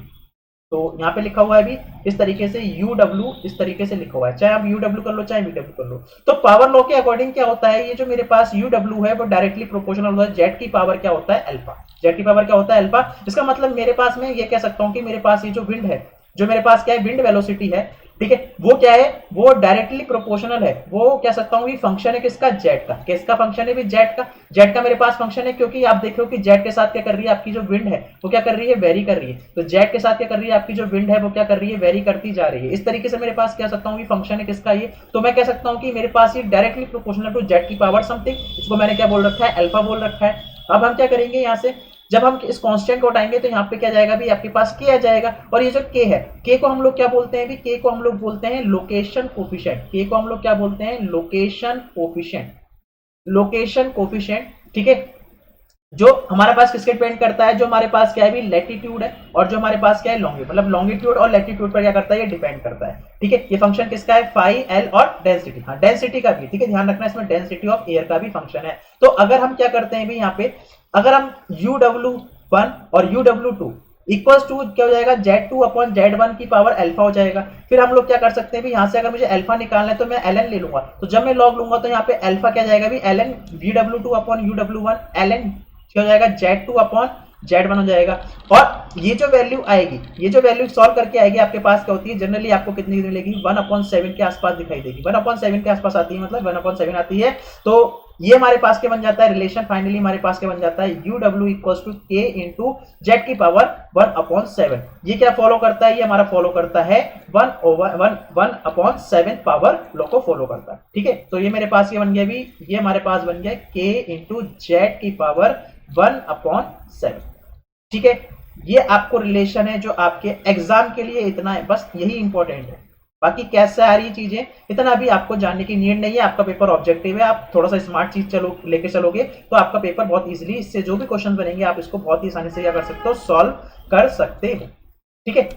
तो यहाँ पे लिखा हुआ है भी इस तरीके से, UW इस तरीके से लिखा हुआ है, चाहे आप UW कर लो चाहे VW कर लो। तो पावर लॉ के अकॉर्डिंग क्या होता है, ये जो मेरे पास UW है वो डायरेक्टली प्रोपोर्शनल होता है जेट की पावर क्या होता है, अल्फा। जेट की पावर क्या होता है, अल्फा। इसका मतलब मेरे पास में ये कह सकता हूँ कि मेरे पास ये जो विंड है, जो मेरे पास क्या है, विंड वेलोसिटी है, ठीक है, वो क्या है, वो डायरेक्टली प्रोपोर्शनल है, वो कह सकता हूँ फंक्शन है किसका, जेट का। किसका फंक्शन है भी, जेट का। जेट का मेरे पास फंक्शन है, क्योंकि आप देख रहे हो कि जेट के साथ क्या कर रही है, आपकी जो विंड है वो क्या कर रही है, वेरी कर रही है। तो जेट के साथ क्या कर रही है, आपकी जो विंड है वो क्या कर रही है, वेरी करती जा रही है। इस तरीके से मेरे पास कह सकता हूँ फंक्शन है किसका ये, तो मैं कह सकता हूँ कि मेरे पास ये डायरेक्टली प्रोपोर्शनल टू जेट की पावर समथिंग, इसको मैंने क्या बोल रखा है, अल्फा बोल रखा है। अब हम क्या करेंगे, यहाँ से जब हम इस कांस्टेंट को उठाएंगे तो यहाँ पे क्या जाएगा भी, आपके पास के आ जाएगा। और ये जो के है, के को हम लोग क्या बोलते हैं भी, के को हम लोग बोलते हैं लोकेशन कोफिशिएंट। के को हम लोग क्या बोलते हैं, लोकेशन कोफिशिएंट, लोकेशन कोफिशिएंट। ठीक है, जो हमारे पास किसके डिपेंड करता है, जो हमारे पास क्या है भी, लैटिट्यूड है, और जो हमारे पास क्या है, लॉन्गिट्यूड, मतलब लॉन्गिट्यूड और लैटिट्यूड पर क्या करता है, ये डिपेंड करता है। ठीक है, ये फंक्शन किसका है, फाई एल और डेंसिटी, हाँ डेंसिटी का भी, ठीक है, ध्यान रखना इसमें डेंसिटी ऑफ एयर का भी फंक्शन है। तो अगर हम क्या करते हैं भी, यहाँ पे अगर हम UW1 और UW2 इक्वल्स टू क्या हो जाएगा, Z2 अपॉन Z1 की पावर अल्फा हो जाएगा। फिर हम लोग क्या कर सकते हैं भी, यहाँ से अगर मुझे अल्फा निकालना है तो मैं ln ले लूंगा, तो जब मैं लॉग लूंगा तो यहाँ पे अल्फा क्या जाएगा भी, ln VW2 upon UW1 ln क्या हो जाएगा, Z2 अपॉन Z1 हो जाएगा। और ये जो वैल्यू आएगी, ये जो वैल्यू सॉल्व करके आएगी आपके पास क्या होती है, जनरली आपको कितनी मिलेगी, 1/7 के आसपास दिखाई देगी। 1/7 के आसपास आती है, मतलब 1/7 आती है। तो ये हमारे पास क्या बन जाता है, रिलेशन फाइनली हमारे पास क्या बन जाता है, UW equals to K into Z की पावर 1/7। ये क्या फॉलो करता है, ये हमारा फॉलो करता है 1/7 पावर लॉ को फॉलो करता है। ठीक है, तो ये मेरे पास क्या बन गया भी, ये हमारे पास बन गया K इंटू जेड की पावर 1/7। ठीक है, ये आपको रिलेशन है जो आपके एग्जाम के लिए इतना है, बस यही इंपॉर्टेंट है। बाकी कैसे आ रही चीजें इतना भी आपको जानने की नीड नहीं है। आपका पेपर ऑब्जेक्टिव है, आप थोड़ा सा स्मार्ट चीज चलो लेके चलोगे तो आपका पेपर बहुत इजीली, इससे जो भी क्वेश्चन बनेंगे आप इसको बहुत ही आसानी से क्या कर सकते हो, सॉल्व कर सकते हो। ठीक है,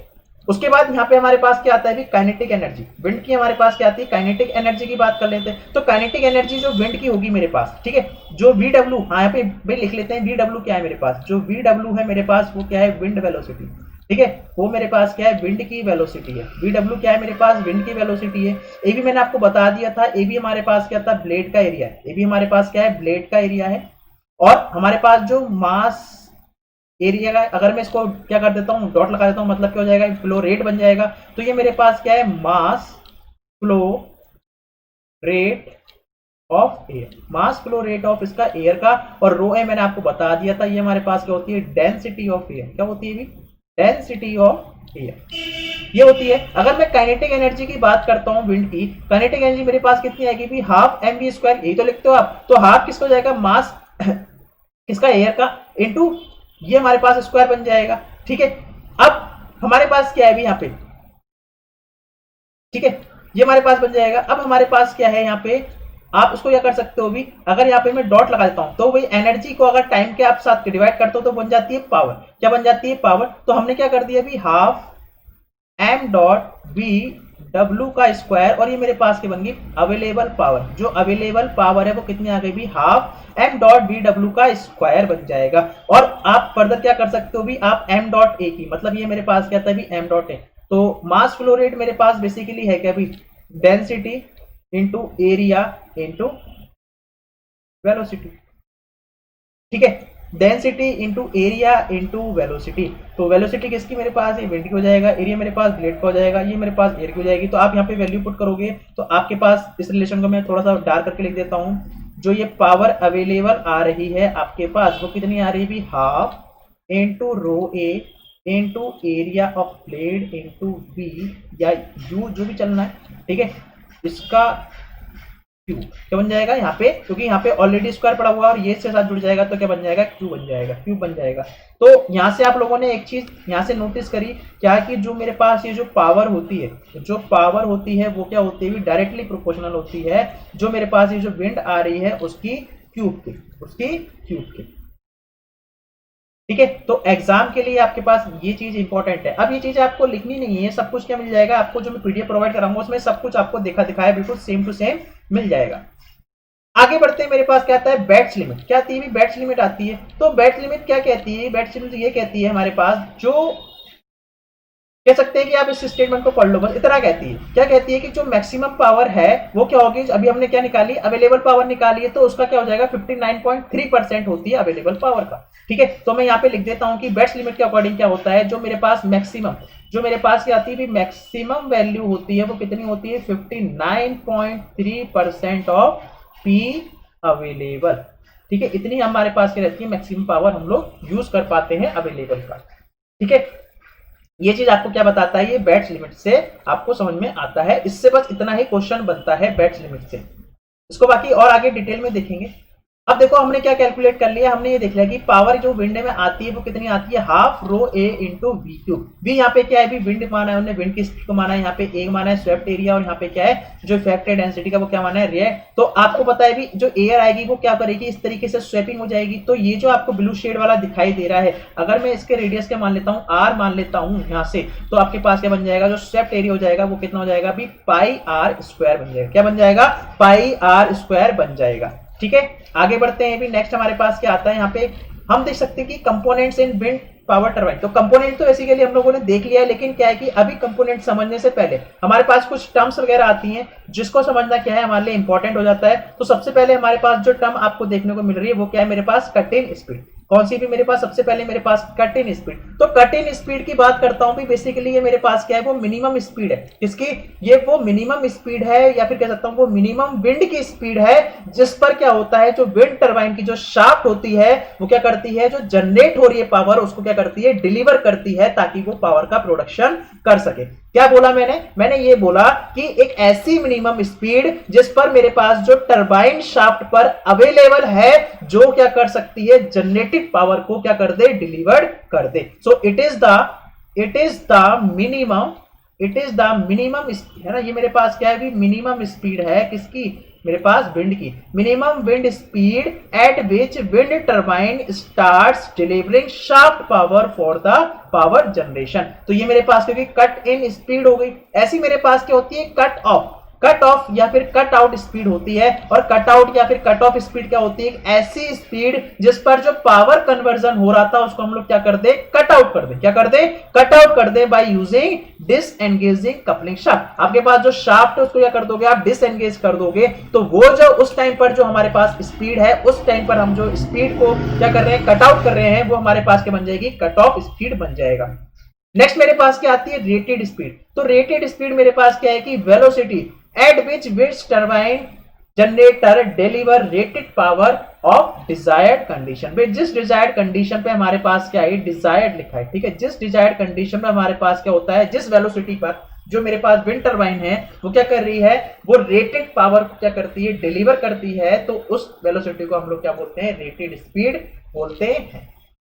उसके बाद यहाँ पे हमारे पास क्या आता है भी, काइनेटिक एनर्जी। विंड की हमारे पास क्या आती है, काइनेटिक एनर्जी की बात कर लेते हैं। तो काइनेटिक एनर्जी जो विंड की होगी मेरे पास, ठीक है, जो VW, हाँ यहाँ पे भाई लिख लेते हैं, VW क्या है मेरे पास, जो VW है मेरे पास वो क्या है, विंड वेलोसिटी। ठीक है, वो मेरे पास क्या है, विंड की वेलोसिटी है। VW क्या है मेरे पास, विंड की वेलोसिटी है। ए भी मैंने आपको बता दिया था, ए भी हमारे पास क्या था, ब्लेड का एरिया है। ए भी हमारे पास क्या है, ब्लेड का एरिया है। और हमारे पास जो मास एरिया का, अगर मैं इसको क्या कर देता हूँ, डॉट लगा देता हूँ, मतलब क्या हो जाएगा, फ्लो रेट बन जाएगा। तो ये मेरे पास क्या है, mass flow rate of air, mass flow rate of इसका एयर का। और रो ए मैंने आपको बता दिया था, ये हमारे पास क्या होती है, डेंसिटी ऑफ एयर। क्या होती है, डेंसिटी ऑफ एयर ये होती है। अगर मैं काइनेटिक एनर्जी की बात करता हूं विंड की, काइनेटिक एनर्जी मेरे पास कितनी आएगी भी, हाफ एम वी स्क्वायर, यही तो लिखते हो आप। तो हाफ किसको जाएगा, मास किसका, एयर का, इनटू ये हमारे पास स्क्वायर बन जाएगा। ठीक है, अब हमारे पास क्या है भी यहाँ पे, ठीक है, ये हमारे पास बन जाएगा। अब हमारे पास क्या है यहाँ पे, आप उसको क्या कर सकते हो भी, अगर यहाँ पे मैं डॉट लगा देता हूं तो भाई एनर्जी को अगर टाइम के आप साथ डिवाइड करते हो तो बन जाती है पावर। क्या बन जाती है, पावर। तो हमने क्या कर दिया भी, half M dot B W का स्क्वायर, और ये मेरे पास की बन गई अवेलेबल पावर। जो अवेलेबल पावर है वो कितनी आ गई भी, half M dot B W का स्क्वायर बन जाएगा। और आप फर्दर क्या कर सकते हो भी, आप एम डॉट ए की, मतलब ये मेरे पास क्या था भी, एम डॉट ए। तो मास फ्लो रेट मेरे पास बेसिकली है क्या भी, density into area into velocity. ठीक है, density into area into velocity. तो वेलोसिटी किसकी मेरे पास है, विंड की हो जाएगा, एरिया मेरे पास ब्लेड का हो जाएगा, ये मेरे पास एयर की हो जाएगी। तो आप यहाँ पे वैल्यू पुट करोगे तो आपके पास इस रिलेशन को मैं थोड़ा सा डार्क करके लिख देता हूँ। जो ये पावर अवेलेबल आ रही है आपके पास वो कितनी आ रही है भी, half into rho A into area of blade into B या यू, जो भी चलना है। ठीक है, इसका क्यू क्या बन जाएगा यहाँ पे, क्योंकि यहाँ पे ऑलरेडी स्क्वायर पड़ा हुआ है और ये से साथ जुड़ जाएगा तो क्या बन जाएगा, क्यू बन जाएगा, क्यू बन जाएगा। तो यहाँ से आप लोगों ने एक चीज यहाँ से नोटिस करी क्या, कि जो मेरे पास ये जो पावर होती है, जो पावर होती है वो क्या होती है, डायरेक्टली प्रोपोर्शनल होती है जो मेरे पास ये जो विंड आ रही है उसकी क्यूब की, उसकी क्यूब की। ठीक है, तो एग्जाम के लिए आपके पास ये चीज इंपॉर्टेंट है। अब ये चीज आपको लिखनी नहीं है, सब कुछ क्या मिल जाएगा आपको, जो मैं पीडीएफ प्रोवाइड कराऊंगा उसमें सब कुछ आपको देखा दिखाया बिल्कुल सेम टू सेम मिल जाएगा। आगे बढ़ते हैं, मेरे पास क्या आता है, बैट्स लिमिट। क्या आती है, बैट्स लिमिट आती है। तो बैट्स लिमिट क्या कहती है, बैट्स लिमिट ये कहती है हमारे पास, जो कह सकते हैं कि आप इस स्टेटमेंट को पढ़ लो, बस इतना कहती है। क्या कहती है कि जो मैक्सिमम पावर है वो क्या होगी, अभी हमने क्या निकाली, अवेलेबल पावर निकाली है, तो उसका क्या हो जाएगा, 59.3% होती है अवेलेबल पावर का। ठीक है, तो मैं यहाँ पे लिख देता हूँ कि बैट्स लिमिट के अकॉर्डिंग क्या होता है, जो मेरे पास मैक्सिमम, जो मेरे पास क्या आती है, मैक्सिमम वैल्यू होती है वो कितनी होती है, 59.3% ऑफ पी अवेलेबल। ठीक है, इतनी हमारे पास क्या रहती है, मैक्सिमम पावर हम लोग यूज कर पाते हैं अवेलेबल का। ठीक है, ये चीज आपको क्या बताता है, ये बैट्स लिमिट से आपको समझ में आता है। इससे बस इतना ही क्वेश्चन बनता है बैट्स लिमिट से, इसको बाकी और आगे डिटेल में देखेंगे। अब देखो हमने क्या कैलकुलेट कर लिया, हमने ये देख लिया कि पावर जो विंड में आती है वो कितनी आती है, half rho A into V cube. V यहाँ पे क्या है भी, विंड माना है, उन्होंने विंड की स्पीड को माना है, यहाँ पे ए माना है स्वेप्ट एरिया, और यहाँ पे क्या है जो इफेक्ट है डेंसिटी का वो क्या माना है, रे। तो आपको पता है भी जो एयर आएगी वो क्या करेगी, इस तरीके से स्वेपिंग हो जाएगी। तो ये जो आपको ब्लू शेड वाला दिखाई दे रहा है, अगर मैं इसके रेडियस के मान लेता हूँ आर मान लेता हूँ यहाँ से, तो आपके पास क्या बन जाएगा, जो स्वेप्ट एरिया हो जाएगा वो कितना हो जाएगा भी, पाई आर स्क्वायर बन जाएगा। क्या बन जाएगा, पाई आर स्क्वायर बन जाएगा। ठीक है, आगे बढ़ते हैं भी। नेक्स्ट हमारे पास क्या आता है, यहाँ पे हम देख सकते हैं कि components in wind power turbine. तो कंपोनेंट तो बेसिकली हम लोगों ने देख लिया है, लेकिन क्या है कि अभी कंपोनेंट समझने से पहले हमारे पास कुछ टर्म्स वगैरह आती हैं जिसको समझना क्या है हमारे लिए इंपॉर्टेंट हो जाता है। तो सबसे पहले हमारे पास जो टर्म आपको देखने को मिल रही है वो क्या है, मेरे पास कट इन स्पीड। कौन सी भी मेरे पास, सबसे पहले मेरे पास कट इन स्पीड। तो कट इन स्पीड की बात करता हूं भी, बेसिकली ये मेरे पास क्या है, वो मिनिमम स्पीड है। किसकी, ये वो मिनिमम स्पीड है, या फिर कह सकता हूं वो मिनिमम विंड की स्पीड है जिस पर क्या होता है, जो विंड टरबाइन की जो शाफ्ट होती है वो क्या करती है, जो जनरेट हो रही है पावर उसको क्या करती है, डिलीवर करती है, ताकि वो पावर का प्रोडक्शन कर सके। क्या बोला मैंने ये बोला कि एक ऐसी मिनिमम स्पीड जिस पर मेरे पास जो टरबाइन शाफ्ट पर अवेलेबल है, जो क्या कर सकती है, जनरेटेड पावर को क्या कर दे, डिलीवर कर दे। So it is the minimum, है ना। ये मेरे पास क्या है भी, मिनिमम स्पीड है किसकी, मेरे पास विंड की। Minimum wind speed at which wind turbine starts delivering shaft power for the power generation. तो ये मेरे पास क्योंकि कट इन स्पीड हो गई, ऐसी मेरे पास क्या होती है, कट ऑफ। कट ऑफ या फिर कट आउट स्पीड होती है। और कट आउट या फिर कट ऑफ स्पीड क्या होती है? एक ऐसी स्पीड जिस पर जो पावर कन्वर्जन हो रहा था उसको हम लोग क्या कर दे? कट आउट कर दे। क्या कर दे? कट आउट कर दे बाय यूजिंग डिसएंगेजिंग कपलिंग शाफ्ट। आपके पास जो शाफ्ट है उसको क्या कर दोगे? आप डिसएंगेज कर दोगे, तो वो जो उस टाइम पर जो हमारे पास स्पीड है, उस टाइम पर हम जो स्पीड को क्या कर रहे हैं? कट आउट कर रहे हैं, वो हमारे पास क्या बन जाएगी? कट ऑफ स्पीड बन जाएगा। नेक्स्ट मेरे पास क्या आती है? Rated speed. तो रेटेड स्पीड मेरे पास क्या है कि velocity at which which turbine generator deliver rated power of desired condition पे। जिस डिजायर्ड कंडीशन पे हमारे पास क्या है? डिजायर्ड लिखा है, ठीक है। जिस डिजायर्ड कंडीशन में हमारे पास क्या होता है? जिस वेलोसिटी पर जो मेरे पास विंड टरबाइन है वो क्या कर रही है? वो रेटेड पावर को क्या करती है? डिलीवर करती है। तो उस वेलोसिटी को हम लोग क्या बोलते हैं? रेटेड स्पीड बोलते हैं,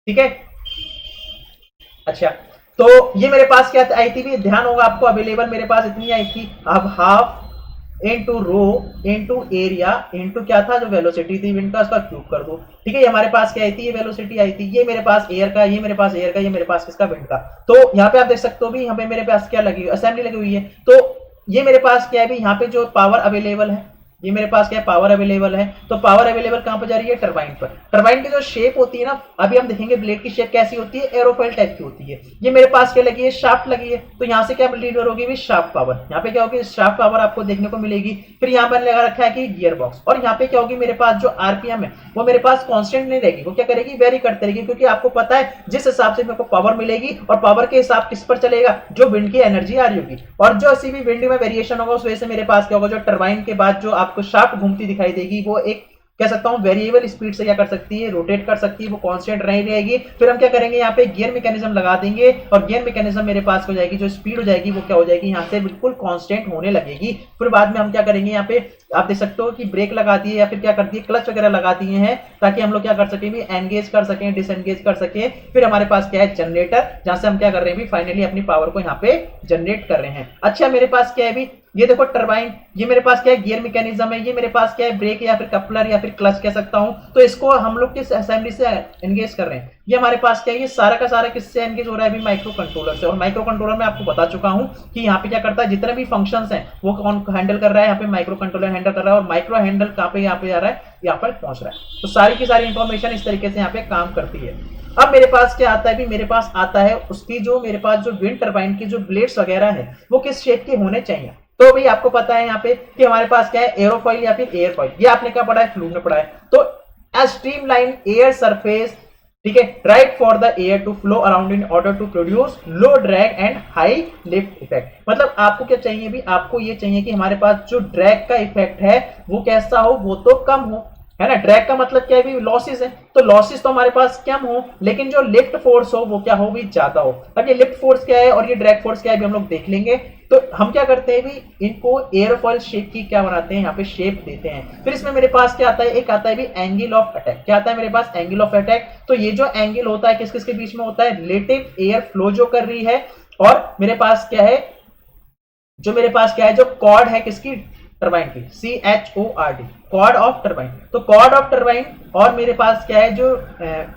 ठीक है। अच्छा, तो ये मेरे पास क्या आई थी? भी ध्यान होगा आपको, अवेलेबल मेरे पास इतनी आई थी। अब हाफ इनटू रो इनटू एरिया इनटू क्या था? जो वेलोसिटी थी विंड का, उसका क्यूब कर दो, ठीक है। ये हमारे पास क्या आई थी? ये वेलोसिटी आई थी। ये मेरे पास एयर का, ये मेरे पास एयर का, ये मेरे पास किसका? विंड का। तो यहाँ पे आप देख सकते हो भी यहाँ पे मेरे पास क्या लगी हुई? असेंबली लगी हुई है। तो ये मेरे पास क्या है भी? यहाँ पे जो पावर अवेलेबल है, ये मेरे पास क्या है? पावर अवेलेबल है। तो पावर अवेलेबल कहां पर जा रही है? टरबाइन पर। टरबाइन की जो शेप होती है ना, अभी हम देखेंगे ब्लेड की शेप कैसी होती है? एरोफॉइल टाइप की होती है। ये मेरे पास क्या लगी है? शाफ्ट लगी है। तो यहां से क्या डिलीवर होगी भी? Shaft power. यहाँ पे क्या होगी? शाफ्ट पावर आपको देखने को मिलेगी। फिर यहाँ पर लगा रखा है कि गियर बॉक्स। और यहाँ पे क्या होगी? मेरे पास जो आरपीएम है वो मेरे पास कांस्टेंट नहीं रहेगी, वो क्या करेगी? वेरी करते रहेगी, क्योंकि आपको पता है जिस हिसाब से मेरे को पावर मिलेगी, और पावर के हिसाब किस पर चलेगा? जो विंड की एनर्जी आ रही होगी। और जो ऐसी भी विंड में वेरिएशन होगा उस वजह से मेरे पास क्या होगा? जो टरबाइन के बाद जो आपको शाफ्ट घूमती दिखाई देगी वो एक कह सकता हूं वेरिएबल स्पीड से क्या कर सकती है? रोटेट कर सकती है, वो कांस्टेंट नहीं रहेगी। फिर हम क्या करेंगे? यहाँ पे गियर मैकेनिज्म लगा देंगे, और गियर मैकेनिज्म मेरे पास हो जाएगी, जो स्पीड हो जाएगी वो क्या हो जाएगी? यहाँ से बिल्कुल कांस्टेंट होने लगेगी। फिर बाद में हम क्या करेंगे? यहाँ पे आप देख सकते हो कि ब्रेक लगा दिए या फिर क्या कर दिए? क्लच वगैरह लगा दिए हैं, ताकि हम लोग क्या कर सकें? एंगेज कर सकें, डिसएंगेज कर सकें। फिर हमारे पास क्या है? जनरेटर, जहां से हम क्या कर रहे हैं? फाइनली अपनी पावर को यहाँ पे जनरेट कर रहे हैं। अच्छा, मेरे पास क्या है? ये देखो टरबाइन, ये मेरे पास क्या है? गियर मैकेनिज्म है। ये मेरे पास क्या है? ब्रेक या फिर कपलर या फिर क्लच कह सकता हूं। तो इसको हम लोग किस असेंबली से एंगेज कर रहे हैं? ये हमारे पास क्या है? ये सारा का सारा किससे एंगेज हो रहा है? माइक्रो कंट्रोलर से। और माइक्रो कंट्रोलर में आपको बता चुका हूं कि यहाँ पे क्या करता है? जितने भी फंक्शंस हैं वो कौन हैंडल कर रहा है? यहाँ पे माइक्रो कंट्रोलर हैंडल कर रहा है। और माइक्रो हैंडल कहाँ पे? यहाँ पे आ रहा है, यहाँ पर पहुंच रहा है। तो सारी की सारी इंफॉर्मेशन इस तरीके से यहाँ पे काम करती है। अब मेरे पास क्या आता है? भी मेरे पास आता है उसकी जो मेरे पास जो विंड टरबाइन की जो ब्लेड्स वगैरह है वो किस शेप के होने चाहिए। तो भाई आपको पता है यहाँ पे कि हमारे पास क्या है? एरोफॉइल या फिर एयरफॉइल। ये आपने क्या पढ़ा है? फ्लूइड में पढ़ा है। तो a streamlined air surface, ठीक है, right for the air to flow around in order to produce low drag and high lift effect. मतलब आपको क्या चाहिए भी? आपको ये चाहिए कि हमारे पास जो ड्रैग का इफेक्ट है वो कैसा हो? वो तो कम हो, है ना। ड्रैग का मतलब क्या है भी? लॉसेस है। तो लॉसेस तो हमारे पास कम हो, लेकिन जो लिफ्ट फोर्स हो वो क्या हो भी? ज्यादा हो। अब ये लिफ्ट फोर्स क्या है और ये ड्रैग फोर्स क्या है भी हम लोग देख लेंगे। तो हम क्या करते हैं भी? इनको एयरफॉइल शेप की क्या बनाते हैं? यहाँ पे शेप देते हैं। फिर इसमें मेरे पास क्या आता है? एक आता है भी एंगल ऑफ अटैक। क्या आता है मेरे पास? Angle of attack. तो ये जो एंगल होता है किस किस के बीच में होता है? रिलेटिव एयर फ्लो जो कर रही है, और मेरे पास क्या है? जो मेरे पास क्या है? जो कॉर्ड है किसकी? टरबाइन की, CHORD, कॉर्ड ऑफ टरबाइन। तो कॉर्ड ऑफ टरबाइन और मेरे पास क्या है? जो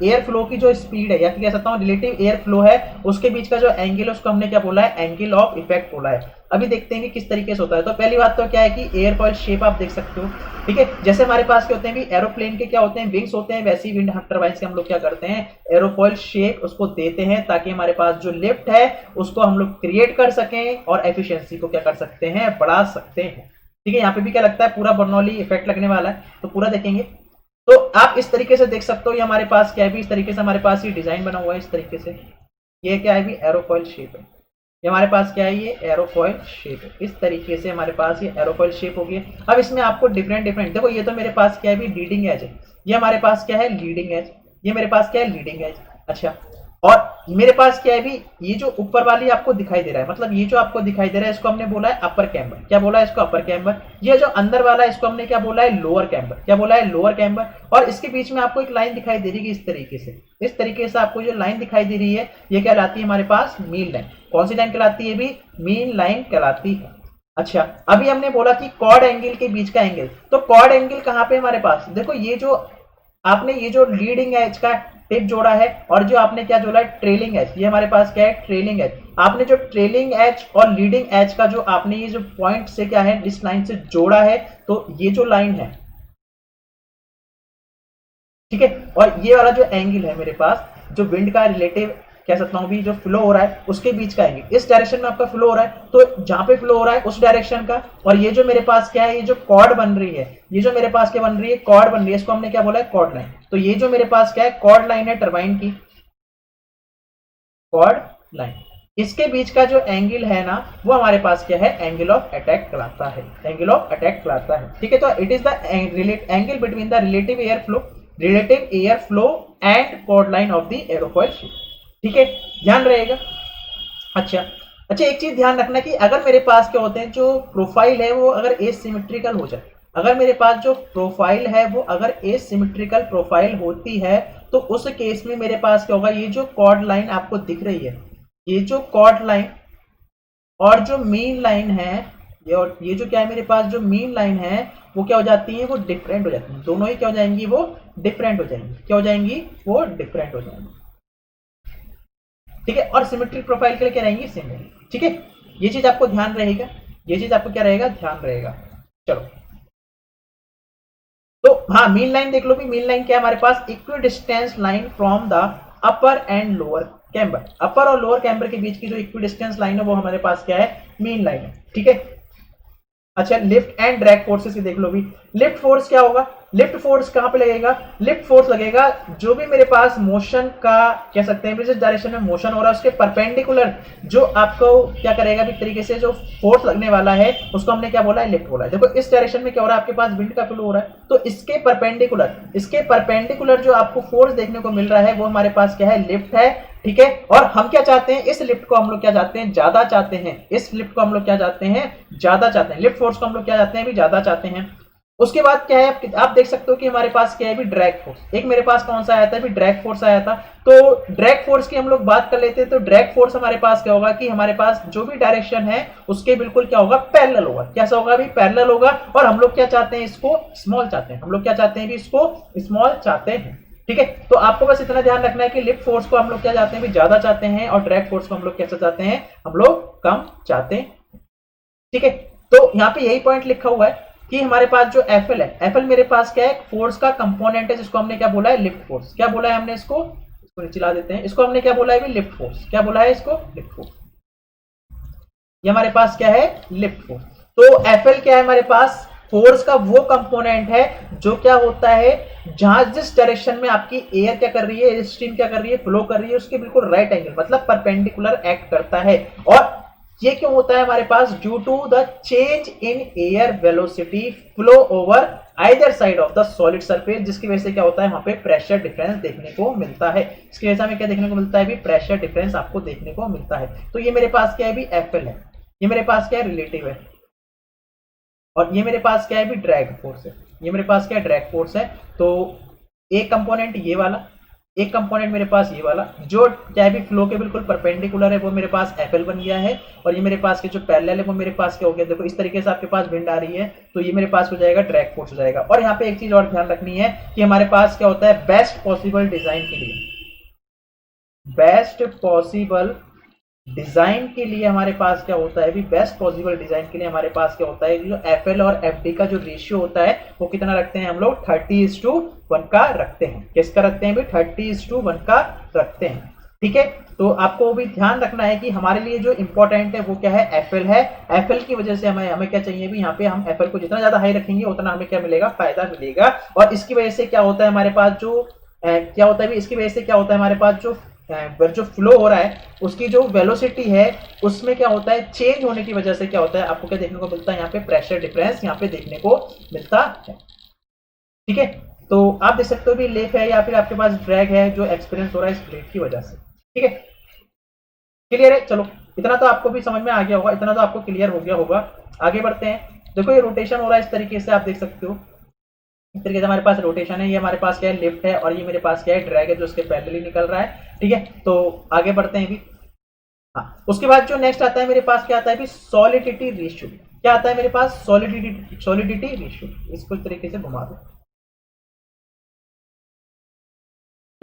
एयर फ्लो की जो स्पीड है या फिर कह सकता हूं रिलेटिव एयर फ्लो है, उसके बीच का जो एंगल है उसको हमने क्या बोला है? एंगल ऑफ इफेक्ट बोला है। अभी देखते हैं कि किस तरीके से होता है। तो पहली बात तो क्या है कि एयरफॉइल शेप आप देख सकते हो, ठीक है। जैसे हमारे पास क्या होते हैं भी? एरोप्लेन के क्या होते हैं? विंग्स होते हैं। वैसे ही विंड टरबाइन से हम लोग क्या करते हैं? एरोफॉइल शेप उसको देते हैं, ताकि हमारे पास जो लिफ्ट है उसको हम लोग क्रिएट कर सकें और एफिशिएंसी को क्या कर सकते हैं? बढ़ा सकते हैं, ठीक है। यहाँ पे भी क्या लगता है? पूरा बर्नौली इफेक्ट लगने वाला है, तो पूरा देखेंगे। तो आप इस तरीके से देख सकते हो। ये हमारे पास क्या है भी? इस तरीके से हमारे पास ये डिजाइन बना हुआ है, इस तरीके से। ये क्या है भी? एरोफॉइल शेप है। ये हमारे पास क्या है? ये एरोफॉइल शेप है। इस तरीके से हमारे पास ये एरोफॉइल शेप हो गई। अब इसमें आपको डिफरेंट देखो, ये तो मेरे पास क्या है भी? लीडिंग एज है। ये हमारे पास क्या है? Leading edge. ये मेरे पास क्या है? Leading edge. अच्छा, और मेरे पास क्या है भी? ये जो ऊपर वाली आपको दिखाई दे रहा है, मतलब ये जो आपको दिखाई दे रहा है, इसको हमने बोला है अपर कैम्बर। क्या बोला है इसको? अपर कैम्बर। ये जो अंदर वाला है इसको हमने क्या बोला है? Lower camber. क्या बोला है? Lower camber. और इसके बीच में आपको एक लाइन दिखाई दे रही है इस तरीके से। इस तरीके से आपको जो लाइन दिखाई दे रही है ये क्या कहलाती है हमारे पास? Mean line. कौन सी लाइन कहलाती है भी? मीन लाइन कहलाती है। अच्छा, अभी हमने बोला कि कॉर्ड एंगल के बीच का एंगल। तो कॉर्ड एंगल कहां पे हमारे पास? देखो, ये जो आपने ये जो लीडिंग एज का टिप जोड़ा है और जो आपने क्या जोड़ा है ट्रेलिंग एज, ये हमारे पास क्या है ट्रेलिंग एज। आपने जो ट्रेलिंग एज और लीडिंग एज का जो आपने ये जो पॉइंट से क्या है इस लाइन से जोड़ा है, तो ये जो लाइन है, ठीक है, और ये वाला जो एंगल है मेरे पास, जो विंड का रिलेटिव कह सकता हूं भी जो फ्लो हो रहा है उसके बीच का एंगल, इस डायरेक्शन में आपका फ्लो हो रहा है, तो जहां पे फ्लो हो रहा है उस डायरेक्शन का, और ये जो मेरे पास क्या है, ये जो कॉर्ड बन रही है, ये जो मेरे पास क्या बन रही है, कॉर्ड बन रही है, इसको हमने क्या बोला है कॉर्ड लाइन। तो ये जो मेरे पास क्या है कॉर्ड लाइन है टरबाइन की, कॉर्ड लाइन, इसके बीच का जो एंगल है ना वो हमारे पास क्या है एंगल ऑफ अटैक कहलाता है, एंगल ऑफ अटैक कहलाता है। ठीक है, तो it is the angle between the relative air flow and chord line of the aerofoil ship. ठीक है, ध्यान रहेगा। अच्छा अच्छा, एक चीज ध्यान रखना कि अगर मेरे पास क्या होते हैं जो प्रोफाइल है वो अगर एसिमेट्रिकल हो जाए, अगर मेरे पास जो प्रोफाइल है वो अगर एसिमेट्रिकल प्रोफाइल होती है, तो उस केस में मेरे पास क्या होगा, ये जो कॉर्ड लाइन आपको दिख रही है, ये जो कॉर्ड लाइन और जो मेन लाइन है, ये और ये जो क्या है मेरे पास जो मेन लाइन है वो क्या हो जाती है, वो डिफरेंट हो जाती है, दोनों ही क्या हो जाएंगी, वो डिफरेंट हो जाएंगी, क्या हो जाएंगी, वो डिफरेंट हो जाएंगी। ठीक है, और सिमेट्रिक प्रोफाइल के लिए क्या रहेंगी, सेम रहेंगी। ठीक है, ये चीज आपको ध्यान रहेगा, ये चीज आपको क्या रहेगा, ध्यान रहेगा। चलो, तो हाँ मेन लाइन देख लो भी, मेन लाइन क्या है हमारे पास, equidistance line from the upper and lower camber, upper और लोअर कैम्बर के बीच की जो इक्वी डिस्टेंस लाइन है वो हमारे पास क्या है, मेन लाइन है। ठीक है, अच्छा लिफ्ट एंड ड्रैग फोर्सेस की देख लो भी, लिफ्ट फोर्स क्या होगा, लिफ्ट फोर्स कहां पे लगेगा, लिफ्ट फोर्स लगेगा जो भी मेरे पास मोशन का कह सकते हैं जिस डायरेक्शन में मोशन हो रहा है उसके परपेंडिकुलर जो आपको क्या करेगा भी तरीके से जो फोर्स लगने वाला है उसको हमने क्या बोला है, लिफ्ट बोला है। देखो इस डायरेक्शन में क्या हो रहा है, आपके पास विंड का फ्लो हो रहा है, तो इसके परपेंडिकुलर जो आपको फोर्स देखने को मिल रहा है वो हमारे पास क्या है, लिफ्ट है। ठीक है, और हम क्या चाहते हैं, इस लिफ्ट को हम लोग क्या चाहते हैं, ज्यादा चाहते हैं, इस लिफ्ट को हम लोग क्या चाहते हैं, ज्यादा चाहते हैं, लिफ्ट फोर्स को हम लोग क्या चाहते हैं, भी ज्यादा चाहते हैं। उसके बाद क्या है, आप देख सकते हो कि हमारे पास क्या है भी ड्रैग फोर्स, एक मेरे पास कौन सा आया था भी, ड्रैग फोर्स आया था। तो ड्रैग फोर्स की हम लोग बात कर लेते हैं, तो ड्रैग फोर्स हमारे पास क्या होगा कि हमारे पास जो भी डायरेक्शन है उसके बिल्कुल क्या होगा, पैरेलल होगा, कैसा होगा भी, पैरेलल होगा। और हम लोग क्या चाहते हैं, इसको स्मॉल चाहते हैं, हम लोग क्या चाहते हैं भी, इसको स्मॉल चाहते हैं। ठीक है, तो आपको बस इतना ध्यान रखना है कि लिफ्ट फोर्स को हम लोग क्या चाहते हैं भी, ज्यादा चाहते हैं, और ड्रैग फोर्स को हम लोग कैसा चाहते हैं, हम लोग कम चाहते हैं। ठीक है, तो यहाँ पे यही पॉइंट लिखा हुआ है कि हमारे पास जो एफएल है, एफएल मेरे पास क्या है, फोर्स का कंपोनेंट है जिसको हमने क्या बोला है, लिफ्ट फोर्स। क्या बोला है हमने इसको नीचे ला देते हैं, इसको हमने क्या बोला है, लिफ्ट फोर्स। क्या बोला है इसको, लिफ्ट फोर्स। ये हमारे पास क्या है, लिफ्ट फोर्स। तो एफएल क्या है हमारे पास, फोर्स का वो कंपोनेंट है जो क्या होता है, जहां जिस डायरेक्शन में आपकी एयर क्या कर रही है, स्ट्रीम क्या कर रही है, फ्लो कर रही है, उसके बिल्कुल राइट एंगल मतलब परपेंडिकुलर एक्ट करता है। और ये क्यों होता है हमारे पास, due to the change in air velocity flow over either side of the solid surface, जिसकी वजह से क्या होता है, वहां पे प्रेशर डिफरेंस देखने को मिलता है। इसकी वजह से हमें क्या देखने को मिलता है भी, प्रेशर डिफरेंस आपको देखने को मिलता है। तो ये मेरे पास क्या है भी, एफएल है, ये मेरे पास क्या है, रिलेटिव है, और ये मेरे पास क्या है भी, ड्रैग फोर्स है, ये मेरे पास क्या है, ड्रैग फोर्स है। तो एक कंपोनेंट ये वाला, एक कंपोनेंट मेरे पास ये वाला जो क्या है भी, फ्लो के बिल्कुल परपेंडिकुलर है, वो मेरे पास एफएल बन गया है। और ये मेरे पास के जो पैरेलल है वो मेरे पास क्या हो गया, देखो इस तरीके से आपके पास विंड आ रही है, तो ये मेरे पास हो जाएगा ड्रैग फोर्स हो जाएगा। और यहाँ पे एक चीज और ध्यान रखनी है कि हमारे पास क्या होता है, बेस्ट पॉसिबल डिजाइन के लिए, बेस्ट पॉसिबल डिजाइन के लिए हमारे पास क्या होता है भी, बेस्ट पॉसिबल डिजाइन के लिए हमारे पास क्या होता है, जो एफएल और एफडी का जो रेशियो होता है वो कितना रखते हैं हम लोग, 30:1 का रखते हैं। किसका रखते हैं भी, 30:1 का रखते हैं। ठीक है, तो आपको भी ध्यान रखना है कि हमारे लिए जो इंपॉर्टेंट है वो क्या है, एफएल है। एफएल की वजह से हमें क्या चाहिए भी, यहाँ पे हम एफएल को जितना ज्यादा हाई रखेंगे उतना हमें क्या मिलेगा, फायदा मिलेगा। और इसकी वजह से क्या होता है हमारे पास जो क्या होता है भी, इसकी वजह से क्या होता है हमारे पास जो फ्लो हो रहा है उसकी जो वेलोसिटी है उसमें क्या होता है, चेंज होने की वजह से क्या होता है, आपको क्या देखने को मिलता है, यहाँ पे प्रेशर डिफरेंस यहाँ पे देखने को मिलता है। ठीक है, तो आप देख सकते हो भी लेफ है या फिर आपके पास ड्रैग है जो एक्सपीरियंस हो रहा है इस प्लेट की वजह से। ठीक है, क्लियर है, चलो इतना तो आपको भी समझ में आ गया होगा, इतना तो आपको क्लियर हो गया होगा। आगे बढ़ते हैं, देखो ये रोटेशन हो रहा है इस तरीके से, आप देख सकते हो इस तरीके से हमारे पास रोटेशन है, ये हमारे पास क्या है, लिफ्ट है, और ये मेरे पास क्या है, ड्रैग है जो उसके पैरेलली निकल रहा है। ठीक है, तो आगे बढ़ते हैं भी। हाँ, उसके बाद जो नेक्स्ट आता है मेरे पास क्या आता है भी, सॉलिडिटी रेशियो। क्या आता है मेरे पास, सॉलिडिटी रेशियो। इसको इस तरीके से घुमा दो,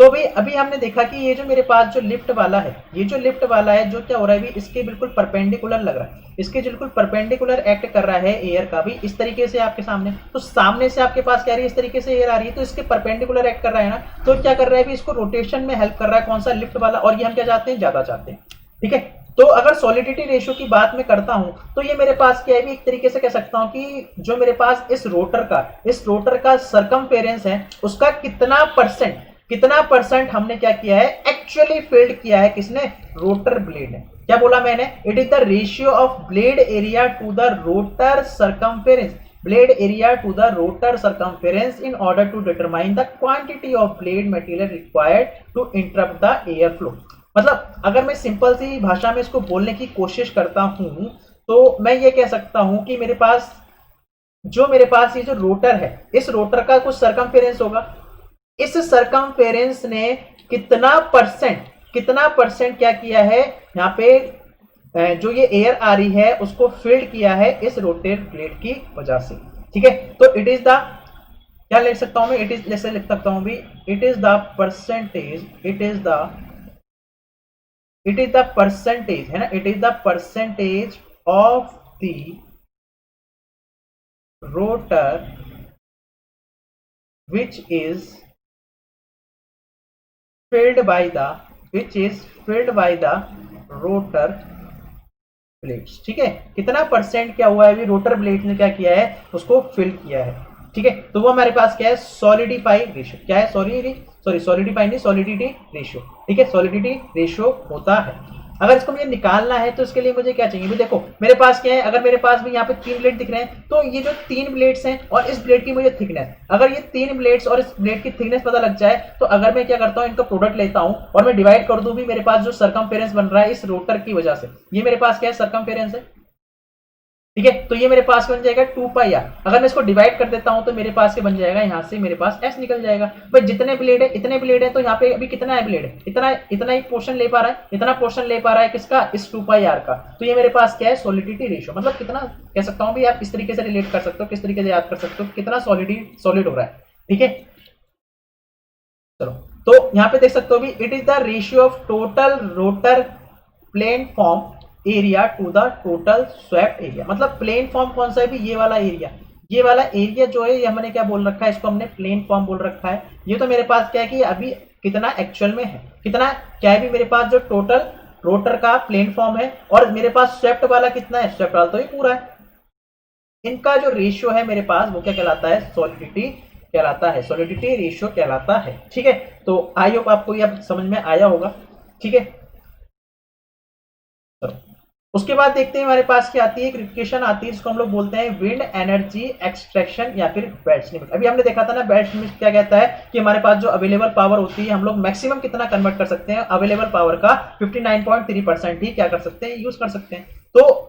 तो अभी अभी हमने देखा कि ये जो मेरे पास जो लिफ्ट वाला है, ये जो लिफ्ट वाला है, जो क्या हो रहा है, भी इसके बिल्कुल परपेंडिकुलर लग रहा है, इसके बिल्कुल परपेंडिकुलर एक्ट कर रहा है एयर का भी इस तरीके से आपके सामने। तो सामने से आपके पास क्या रही है, इस तरीके से एयर आ रही है, तो इसके परपेंडिकुलर एक्ट कर रहा है ना, तो क्या कर रहा है भी इसको रोटेशन में हेल्प कर रहा है, कौन सा, लिफ्ट वाला। और ये हम क्या चाहते हैं, ज्यादा चाहते हैं, ठीक है। तो अगर सॉलिडिटी रेशियो की बात मैं करता हूं, तो ये मेरे पास क्या है, एक तरीके से कह सकता हूं कि जो मेरे पास इस रोटर का सरकमफेरेंस है, उसका कितना परसेंट हमने क्या किया है, एक्चुअली फिल्ड किया है, किसने, रोटर ब्लेड ने। क्या बोला मैंने, it is the ratio of blade area to the rotor circumference, blade area to the rotor circumference in order to determine the quantity of blade material required to interrupt the air flow. मतलब अगर मैं सिंपल सी भाषा में इसको बोलने की कोशिश करता हूं, तो मैं ये कह सकता हूं कि मेरे पास ये जो रोटर है, इस रोटर का कुछ सरकमफेरेंस होगा, इस सरकमफेरेंस ने कितना परसेंट क्या किया है, यहाँ पे जो ये एयर आ रही है उसको फिल्ड किया है इस रोटेट ब्लेड की वजह से, ठीक है। तो इट इज द, क्या लिख सकता हूं मैं, इट इज, जैसे लिख सकता हूं भी, इट इज द परसेंटेज है ना, it is the percentage of the rotor which is filled by the rotor blades, ठीक है। कितना परसेंट क्या हुआ है, अभी रोटर ब्लेड ने क्या किया है, उसको फिल किया है, ठीक है। तो वो हमारे पास क्या है, सॉलिडिफाइड रेशियो, क्या है, सॉलिडिफाइड नहीं, सॉलिडिटी रेशियो, ठीक है, सॉलिडिटी रेशियो होता है। अगर इसको मुझे निकालना है तो इसके लिए मुझे क्या चाहिए, भी देखो मेरे पास क्या है, अगर मेरे पास भी यहाँ पे 3 ब्लेड दिख रहे हैं, तो ये जो 3 ब्लेड्स हैं और इस ब्लेड की मुझे थिकनेस, अगर ये 3 ब्लेड्स और इस ब्लेड की थिकनेस पता लग जाए, तो अगर मैं क्या करता हूँ, इनका प्रोडक्ट लेता हूँ और मैं डिवाइड कर दूं भी, मेरे पास जो सरकमफेरेंस बन रहा है इस रोटर की वजह से, ये मेरे पास क्या है, सरकमफेरेंस है, ठीक है। तो ये मेरे पास बन जाएगा 2 पाई आर। अगर मैं इसको डिवाइड कर देता हूं तो मेरे पास क्या बन जाएगा, यहां से मेरे पास एस निकल जाएगा। भाई जितने ब्लेड है इतने ब्लेड है, तो यहाँ पे अभी कितना है ब्लेड, इतना ही पोर्शन ले पा रहा है, इतना पोर्शन ले पा रहा है किसका, इस 2 पाई आर का। तो ये मेरे पास क्या है, सॉलिडिटी रेशियो, मतलब कितना कह सकता हूं भी, आप इस तरीके से रिलेट कर सकते हो, किस तरीके से याद कर सकते हो, कितना सॉलिड हो रहा है, ठीक है। चलो, तो यहाँ पे देख सकते हो भी, it is the ratio of total rotor planform area to the total swept area. मतलब प्लेन फॉर्म कौन सा है भी, ये वाला एरिया जो है, ये हमने क्या बोल रखा है, इसको हमने प्लेन फॉर्म बोल रखा है। ये तो मेरे पास क्या है कि अभी कितना एक्चुअल में है, कितना क्या है भी, मेरे पास जो टोटल रोटर का प्लेन फॉर्म है, और मेरे पास स्वेप्ट वाला कितना है, स्वेप्ट वाला तो ये पूरा है, इनका जो रेशियो है मेरे पास वो क्या कहलाता है, सॉलिडिटी रेशियो कहलाता है, ठीक है। तो आई होप आपको ये समझ में आया होगा, ठीक है। उसके बाद देखते हैं हमारे पास क्या आती है, एक इक्वेशन आती है जिसको हम लोग बोलते हैं विंड एनर्जी एक्सट्रैक्शन या फिर बेल्ट्स लिमिट। अभी हमने देखा था ना, बेल्ट्स लिमिट क्या कहता है कि हमारे पास जो अवेलेबल पावर होती है, हम लोग मैक्सिमम कितना कन्वर्ट कर सकते हैं, अवेलेबल पावर का 59.3% ही क्या कर सकते हैं, यूज कर सकते हैं। तो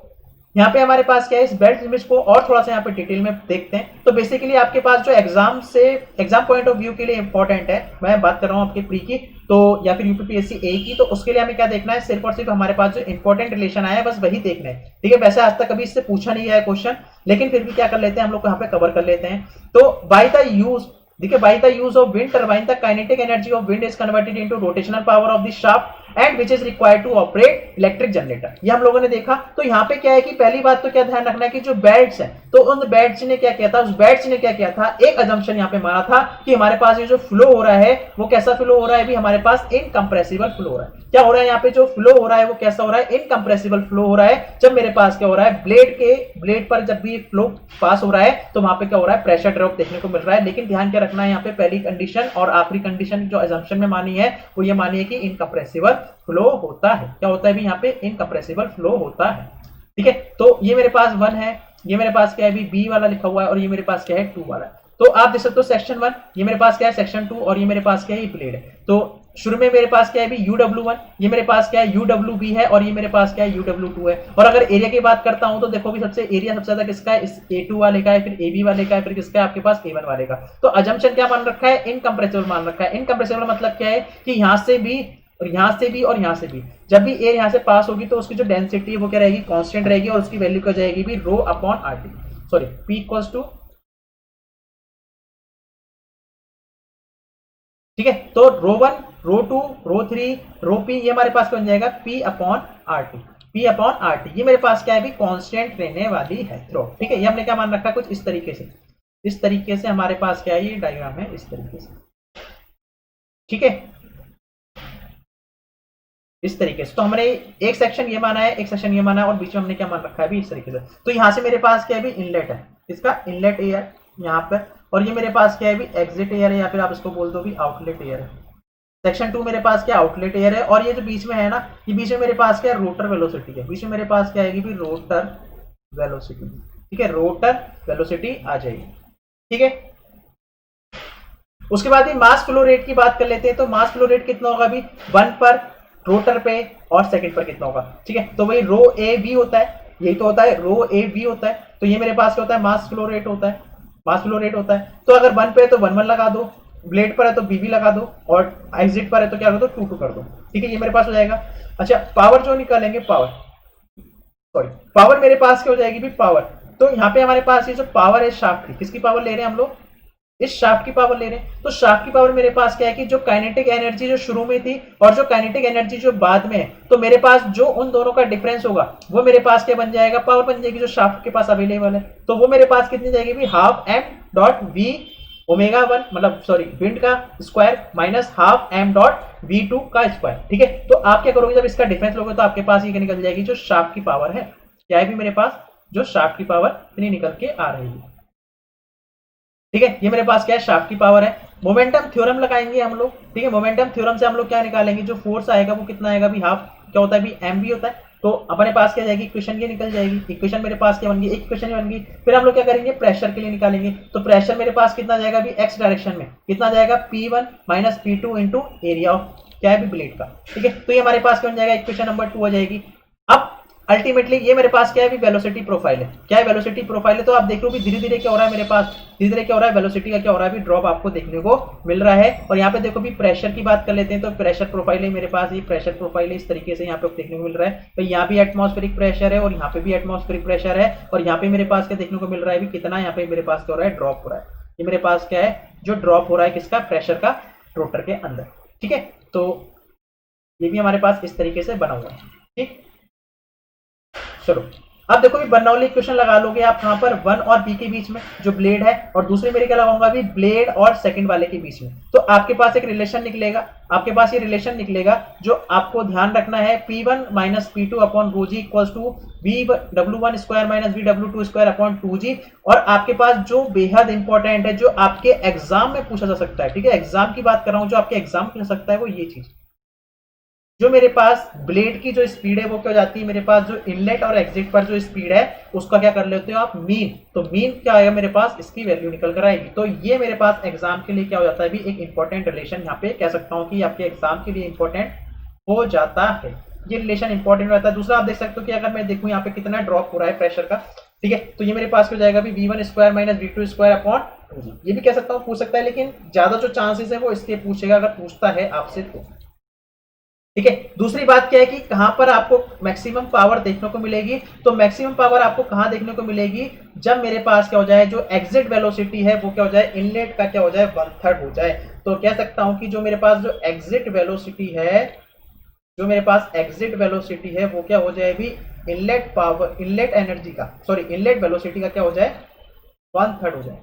यहाँ पे हमारे पास क्या है, इस बेल्ट लिमिट्स को और थोड़ा सा यहाँ पे डिटेल में देखते हैं। तो बेसिकली आपके पास जो एग्जाम पॉइंट ऑफ व्यू के लिए इंपॉर्टेंट है, मैं बात कर रहा हूँ आपके प्री की तो या फिर यूपीपीएससी ए की, तो उसके लिए हमें क्या देखना है, सिर्फ और सिर्फ हमारे पास जो इंपॉर्टेंट रिलेशन आया है बस वही देखना है, ठीक है। वैसे आज तक कभी इससे पूछा नहीं गया है क्वेश्चन, लेकिन फिर भी क्या कर लेते हैं हम लोग यहाँ पे कवर कर लेते हैं। तो बाय द यूज, देखिए, by the use of wind turbine the kinetic energy of wind is converted into rotational power of the shaft and which is required to operate electric generator. ये हम लोगों ने देखा। तो यहाँ पे क्या है कि पहली बात तो क्या ध्यान रखना है कि जो बेल्ट्स हैं, तो उन बेल्ट्स ने क्या किया था, उस बेल्ट्स ने क्या किया था, एक अजम्पशन यहाँ पे मारा था कि हमारे पास ये जो फ्लो हो रहा है वो कैसा फ्लो हो रहा है भी, हमारे पास इनकंप्रेसिबल फ्लो हो रहा है। क्या हो रहा है यहाँ पे, जो फ्लो हो रहा है वो कैसा हो रहा है, इनकंप्रेसिबल फ्लो हो रहा है। जब मेरे पास क्या हो रहा है, ब्लेड पर जब भी फ्लो पास हो रहा है तो वहां पे क्या हो रहा है, प्रेशर ड्रॉप देखने को मिल रहा है। लेकिन ध्यान क्या रखना है, यहाँ पे पहली कंडीशन और आखिरी कंडीशन जो अजम्पशन में मानी है वो ये मानी है कि इनकंप्रेसिबल फ्लो होता है। क्या होता है भी, यहाँ पे इनकंप्रेसिबल फ्लो होता है, ठीक है। तो ये मेरे पास 1 है, ये मेरे पास क्या है भी, बी वाला लिखा हुआ है, और ये मेरे पास क्या है, 2 वाला है। तो आप देख सकते हो सेक्शन 1, ये मेरे पास क्या है, सेक्शन 2, और ये मेरे पास क्या है, ब्लेड है। तो शुरू में मेरे पास क्या है भी, UW1, ये मेरे पास क्या है, UWB है, और ये मेरे पास क्या है, UW2 है। और अगर एरिया की बात करता हूं तो देखो भी, एरिया सबसे ज्यादा किसका है, इस A2 वाले का है, फिर AB वाले का है, फिर किसका है, आपके पास A1 वाले का। तो अजम्पशन क्या मान रखा है, इनकंप्रेसिबल मान रखा है। इनकंप्रेसिबल मतलब क्या है कि यहां से भी और यहां से भी और यहां से भी, जब भी एयर यहां से पास होगी तो उसकी जो डेंसिटी है वो क्या रहेगी, कांस्टेंट रहेगी, और उसकी वैल्यू क्या जाएगी भी, rho upon RT, sorry P equals to ठीक है, तो rho one, rho two, rho three, rho P, ये हमारे पास बन जाएगा P upon R T. P upon R T ये मेरे पास क्या है भी कांस्टेंट रहने वाली है थ्रो। ठीक है, ये हमने क्या मान रखा है कुछ इस तरीके से, इस तरीके से हमारे पास क्या है ये डायग्राम है इस तरीके से। ठीक है, इस तरीके से तो हमने एक सेक्शन ये माना है, एक सेक्शन ये माना है, और बीच में हमने क्या मान रखा है भी इस तरीके से। तो यहां से मेरे पास क्या है भी इनलेट है, इसका इनलेट एयर यहाँ पर, और ये मेरे पास क्या है भी एग्जिट एयर है, या फिर आप इसको बोल दो भी आउटलेट एयर है। सेक्शन 2 मेरे पास क्या आउटलेट एयर है, और ये जो बीच में है ना, ये बीच में मेरे पास क्या है रोटर वेलोसिटी है, बीच में मेरे पास क्या आएगी भी रोटर वेलोसिटी। ठीक है, रोटर वेलोसिटी आ जाएगी। ठीक है, उसके बाद मास फ्लो रेट की बात कर लेते हैं। तो मास फ्लो रेट कितना होगा भी 1 पर रोटर पे और सेकंड पर कितना होगा। ठीक है, तो वही रो ए बी होता है, यही तो होता है रो ए बी होता है। तो ये मेरे पास क्या होता है मास फ्लो रेट होता है, मास फ्लो रेट होता है। तो अगर 1 पे है तो 1 लगा दो, ब्लेड पर है तो बीबी लगा दो, और एग्जिट पर है तो क्या कर दो 2 कर दो। ठीक है, ये मेरे पास हो जाएगा। अच्छा, पावर जो निकालेंगे, पावर सॉरी पावर मेरे पास क्या हो जाएगी भी पावर। तो यहाँ पे हमारे पास ये जो पावर है शाफ्ट की, किसकी पावर ले रहे हैं हम लोग, इस शाफ्ट की पावर ले रहे हैं। तो शाफ्ट की पावर मेरे पास क्या है कि जो काइनेटिक एनर्जी जो शुरू में थी और जो काइनेटिक एनर्जी जो बाद में है, तो मेरे पास जो उन दोनों का डिफरेंस होगा वो मेरे पास क्या बन जाएगा, पावर बन जाएगी जो शाफ्ट के पास अवेलेबल है। तो वो मेरे पास कितनी जाएगी भी half M dot V omega 1 मतलब सॉरी विंड का square minus half M dot V2 का स्क्वायर। ठीक है, तो आप क्या करोगे जब इसका डिफरेंस लोगे तो आपके पास ये निकल जाएगी जो शाफ्ट की पावर है, क्या है भी मेरे पास जो शाफ्ट की पावर इतनी निकल के आ रही है। ठीक है, ये मेरे पास क्या है शाफ्ट की पावर है। मोमेंटम थ्योरम लगाएंगे हम लोग। ठीक है, मोमेंटम थ्योरम से हम लोग क्या निकालेंगे, जो फोर्स आएगा वो कितना आएगा भी हाफ क्या होता है भी एम भी होता है। तो अपने पास क्या जाएगी इक्वेशन ये निकल जाएगी, इक्वेशन मेरे पास क्या बन गई, एक इक्वेशन बन गई। फिर हम लोग क्या करेंगे प्रेशर के लिए निकालेंगे। तो प्रेशर मेरे पास कितना जाएगा भी एक्स डायरेक्शन में, कितना जाएगा P1 minus P2 into area of क्या है भी ब्लेड का। ठीक है, तो ये हमारे पास क्या बन जाएगा इक्वेशन नंबर 2 आ जाएगी। अब अल्टीमेटली ये मेरे पास क्या है वेलोसिटी प्रोफाइल है, क्या है वेलोसिटी प्रोफाइल है। तो आप देख लो भी धीरे धीरे क्या हो रहा है मेरे पास, धीरे धीरे क्या हो रहा है वेलोसिटी का क्या हो रहा है भी ड्रॉप आपको देखने को मिल रहा है। और यहाँ पे देखो भी प्रेशर की बात कर लेते हैं। तो प्रेशर प्रोफाइल है मेरे पास, ये प्रेशर प्रोफाइल है इस तरीके से यहाँ पे देखने को मिल रहा है। तो यहाँ भी एटमॉस्फेरिक प्रेशर है और यहाँ पे भी एटमॉस्फेरिक प्रेशर है, और यहाँ पे मेरे पास क्या देखने को मिल रहा है भी कितना यहाँ पे मेरे पास क्या हो रहा है ड्रॉप हो रहा है। ये मेरे पास क्या है जो ड्रॉप हो रहा है किसका, प्रेशर का रोटर के अंदर। ठीक है, तो ये भी हमारे पास इस तरीके से बना हुआ है। ठीक, चलो अब देखो भी बर्नौली इक्वेशन लगा लोगे आप कहां पर 1 और बी के बीच में जो ब्लेड है, और दूसरे मेरे क्या लगाऊंगा भी ब्लेड और सेकंड वाले के बीच में। तो आपके पास एक रिलेशन निकलेगा, आपके पास ये रिलेशन निकलेगा जो आपको ध्यान रखना है P1 minus P2 upon rho G equals to VW1 square minus VW2 square upon 2G। और आपके पास जो बेहद इंपॉर्टेंट है जो आपके एग्जाम में पूछा जा सकता है, ठीक है एग्जाम की बात कर रहा हूं, जो आपके एग्जाम पूछ सकता है वो ये चीज, जो मेरे पास ब्लेड की जो स्पीड है वो क्या हो जाती है मेरे पास जो इनलेट और एग्जिट पर जो स्पीड है उसका क्या कर लेते हो आप मीन। तो मीन क्या आएगा मेरे पास, इसकी वैल्यू निकल कर आएगी। तो ये मेरे पास एग्जाम के लिए क्या हो जाता है भी एक इंपॉर्टेंट रिलेशन, यहाँ पे कह सकता हूँ कि आपके एग्जाम के लिए इंपॉर्टेंट हो जाता है, ये रिलेशन इंपॉर्टेंट रहता है। दूसरा आप देख सकते हो कि अगर मैं देखूँ यहाँ पे कितना ड्रॉप हो रहा है प्रेशर का, ठीक है, तो ये मेरे पास हो जाएगा भी V1 square minus V2 square upon 2G। ये भी कह सकता हूँ पूछ सकता है, लेकिन ज्यादा जो चांसेस है वो इसके पूछेगा अगर पूछता है आपसे तो। ठीक है, दूसरी बात क्या है कि कहां पर आपको मैक्सिमम पावर देखने को मिलेगी। तो मैक्सिमम पावर आपको कहां देखने को मिलेगी, जब मेरे पास क्या हो जाए जो एग्जिट वेलोसिटी है वो क्या हो जाए इनलेट का क्या हो जाए 1/3 हो जाए। तो कह सकता हूं कि जो मेरे पास जो एग्जिट वेलोसिटी है, जो मेरे पास एग्जिट वेलोसिटी है वो क्या हो जाए भी इनलेट पावर, इनलेट एनर्जी का सॉरी इनलेट वेलोसिटी का क्या हो जाए 1/3 हो जाए।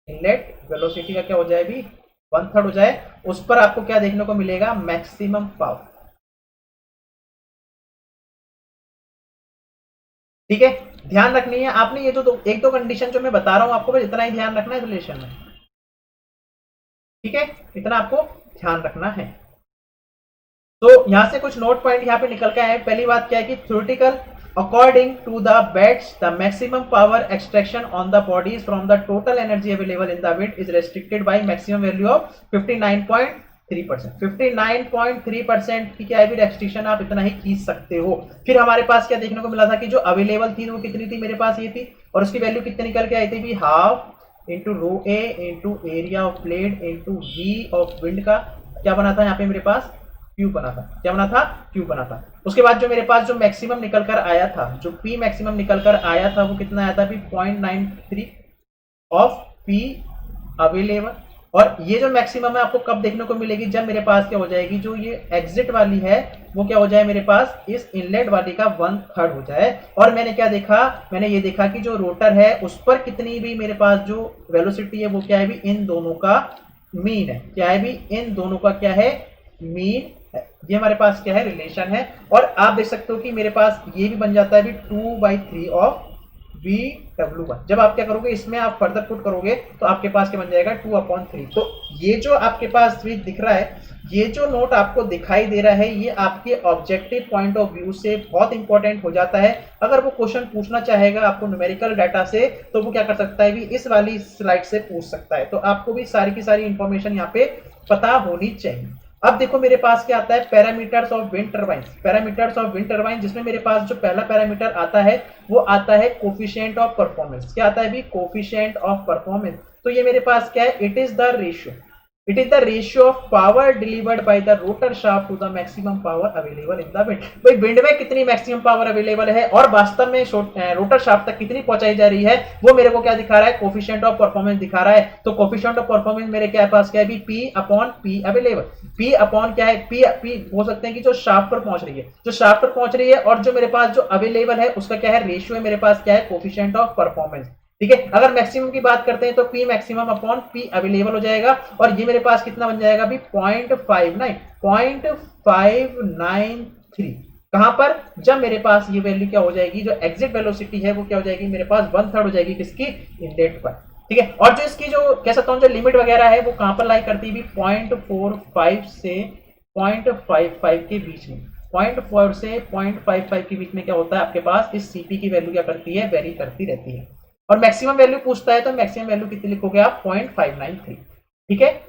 इनलेट वेलोसिटी का क्या हो जाए भी 1/3 हो जाए, उस पर आपको क्या देखने को मिलेगा मैक्सिमम पावर। ठीक है, ध्यान रखनी है आपने ये जो एक दो कंडीशन जो मैं बता रहा हूं आपको बस इतना ही ध्यान रखना है रिलेशन में। ठीक है, इतना आपको ध्यान रखना है। तो यहां से कुछ नोट पॉइंट यहां पे निकल के आए। पहली बात क्या है कि theoretical according to the bets the maximum power extraction on the bodies from the total energy available in the wind is restricted by maximum value of 59.3%। 59.3% की क्या है भी रेस्ट्रिक्शन आप इतना ही खींच सकते हो। फिर हमारे पास क्या देखने को मिला था कि जो अवेलेबल थी वो कितनी थी मेरे पास ये थी, और उसकी वैल्यू कितनी निकल के आई थी भी half into rho A into area of blade into V of wind का क्या बना था यहाँ पे मेरे पास क्यूब बना था। क्या बना था, क्यूब बना था। उसके बाद जो मेरे पास जो मैक्सिमम निकल कर आया था, जो पी मैक्सिमम निकल कर आया था वो कितना आया था भी 0.93 ऑफ पी अवेलेबल, और ये जो मैक्सिमम है आपको कब देखने को मिलेगी, जब मेरे पास क्या हो जाएगी, जो ये एग्जिट वाली है वो क्या हो जाए मेरे पास इस इनलेट वाली का 1/3 हो जाए। और मैंने क्या देखा, मैंने ये देखा कि जो रोटर है उस पर कितनी भी मेरे पास जो वेलोसिटी है वो क्या है भी इन दोनों का मीन है, क्या है भी इन दोनों का क्या है मीन है। ये हमारे पास क्या है रिलेशन है। और आप देख सकते हो कि मेरे पास ये भी बन जाता है भी 2/3 ऑफ VW1। जब आप क्या करोगे इसमें आप फर्दर पुट करोगे तो आपके पास क्या बन जाएगा 2/3। तो ये जो आपके पास भी दिख रहा है, ये जो नोट आपको दिखाई दे रहा है, ये आपके ऑब्जेक्टिव पॉइंट ऑफ व्यू से बहुत इंपॉर्टेंट हो जाता है। अगर वो क्वेश्चन पूछना चाहेगा आपको न्यूमेरिकल डाटा से तो वो क्या कर सकता है भी इस वाली स्लाइड से पूछ सकता है। तो आपको भी सारी की सारी इंफॉर्मेशन यहाँ पे पता होनी चाहिए। अब देखो मेरे पास क्या आता है parameters of wind turbine. Parameters of wind turbine जिसमें मेरे पास जो पहला पैरामीटर आता है वो आता है कोफिशिएंट ऑफ परफॉर्मेंस। क्या आता है भी कोफिशिएंट ऑफ परफॉर्मेंस। तो ये मेरे पास क्या है it is the ratio, it is the ratio of power delivered by the rotor shaft to the maximum power available in the wind. भाई विंड में कितनी मैक्सिमम पावर अवेलेबल है और वास्तव में रोटर शाफ्ट तक कितनी पहुंचाई जा रही है वो मेरे को क्या दिखा रहा है कोफिशिएंट ऑफ परफॉर्मेंस दिखा रहा है। तो कोफिशिएंट ऑफ परफॉर्मेंस मेरे क्या पास क्या है भी P/P अवेलेबल। P अपॉन क्या है P हो सकते हैं कि जो शाफ्ट पर पहुंच रही है, जो शाफ्ट पर पहुंच रही है और जो मेरे पास जो अवेलेबल है उसका क्या है रेशियो है मेरे पास क्या है कोफिशिएंट ऑफ परफॉर्मेंस। ठीक है, अगर मैक्सिमम की बात करते हैं तो P maximum upon P available हो जाएगा और ये मेरे पास कितना बन जाएगा भी 0.593। कहां पर, जब मेरे पास ये वैल्यू क्या हो जाएगी जो एग्जिट वेलोसिटी है वो क्या हो जाएगी मेरे पास 1/3 हो जाएगी किसकी इनलेट पर। ठीक है, और जो इसकी जो कह सकता हूं जो लिमिट वगैरह है वो कहां पर लाई करती है 0.45 से 0.55 के बीच में। 0.4 से 0.55 के बीच में क्या होता है आपके पास इस CP की वैल्यू क्या करती है वेरी करती रहती है। और मैक्सिमम वैल्यू पूछता है तो मैक्सिमम वैल्यू कितनी लिखोगे आप 0.593। ठीक है,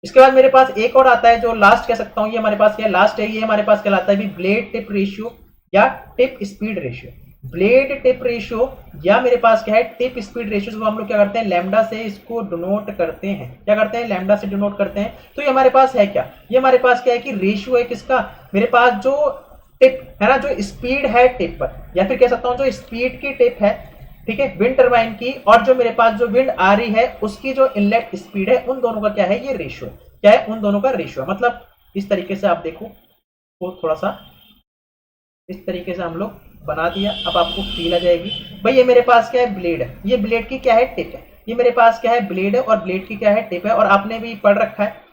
इसके बाद मेरे पास एक और आता है जो लास्ट कह सकता हूं, ये हमारे पास क्या लास्ट है, ये हमारे पास कहलाता है भी ब्लेड टिप रेशियो या tip speed ratio. Blade tip ratio या मेरे पास क्या है टिप स्पीड रेशियो, हम लोग क्या करते हैं लैम्डा से इसको डिनोट करते हैं। क्या करते हैं लैम्डा से डिनोट करते हैं। तो ये हमारे पास है क्या, ये हमारे पास क्या है कि रेशियो है किसका, मेरे पास जो टिप है ना जो स्पीड है टिप पर, या फिर कह सकता हूं जो स्पीड की टिप है, ठीक है विंड टरबाइन की, और जो मेरे पास जो विंड आ रही है उसकी जो इनलेट स्पीड है उन दोनों का क्या है ये रेशियो, क्या है उन दोनों का रेशियो। मतलब इस तरीके से आप देखो तो थोड़ा सा इस तरीके से हम लोग बना दिया, अब आपको फील आ जाएगी। भाई ये मेरे पास क्या है ब्लेड है, ये ब्लेड की क्या है टिप है, ये मेरे पास क्या है ब्लेड है और ब्लेड की क्या है टिप है। और आपने भी पढ़ रखा है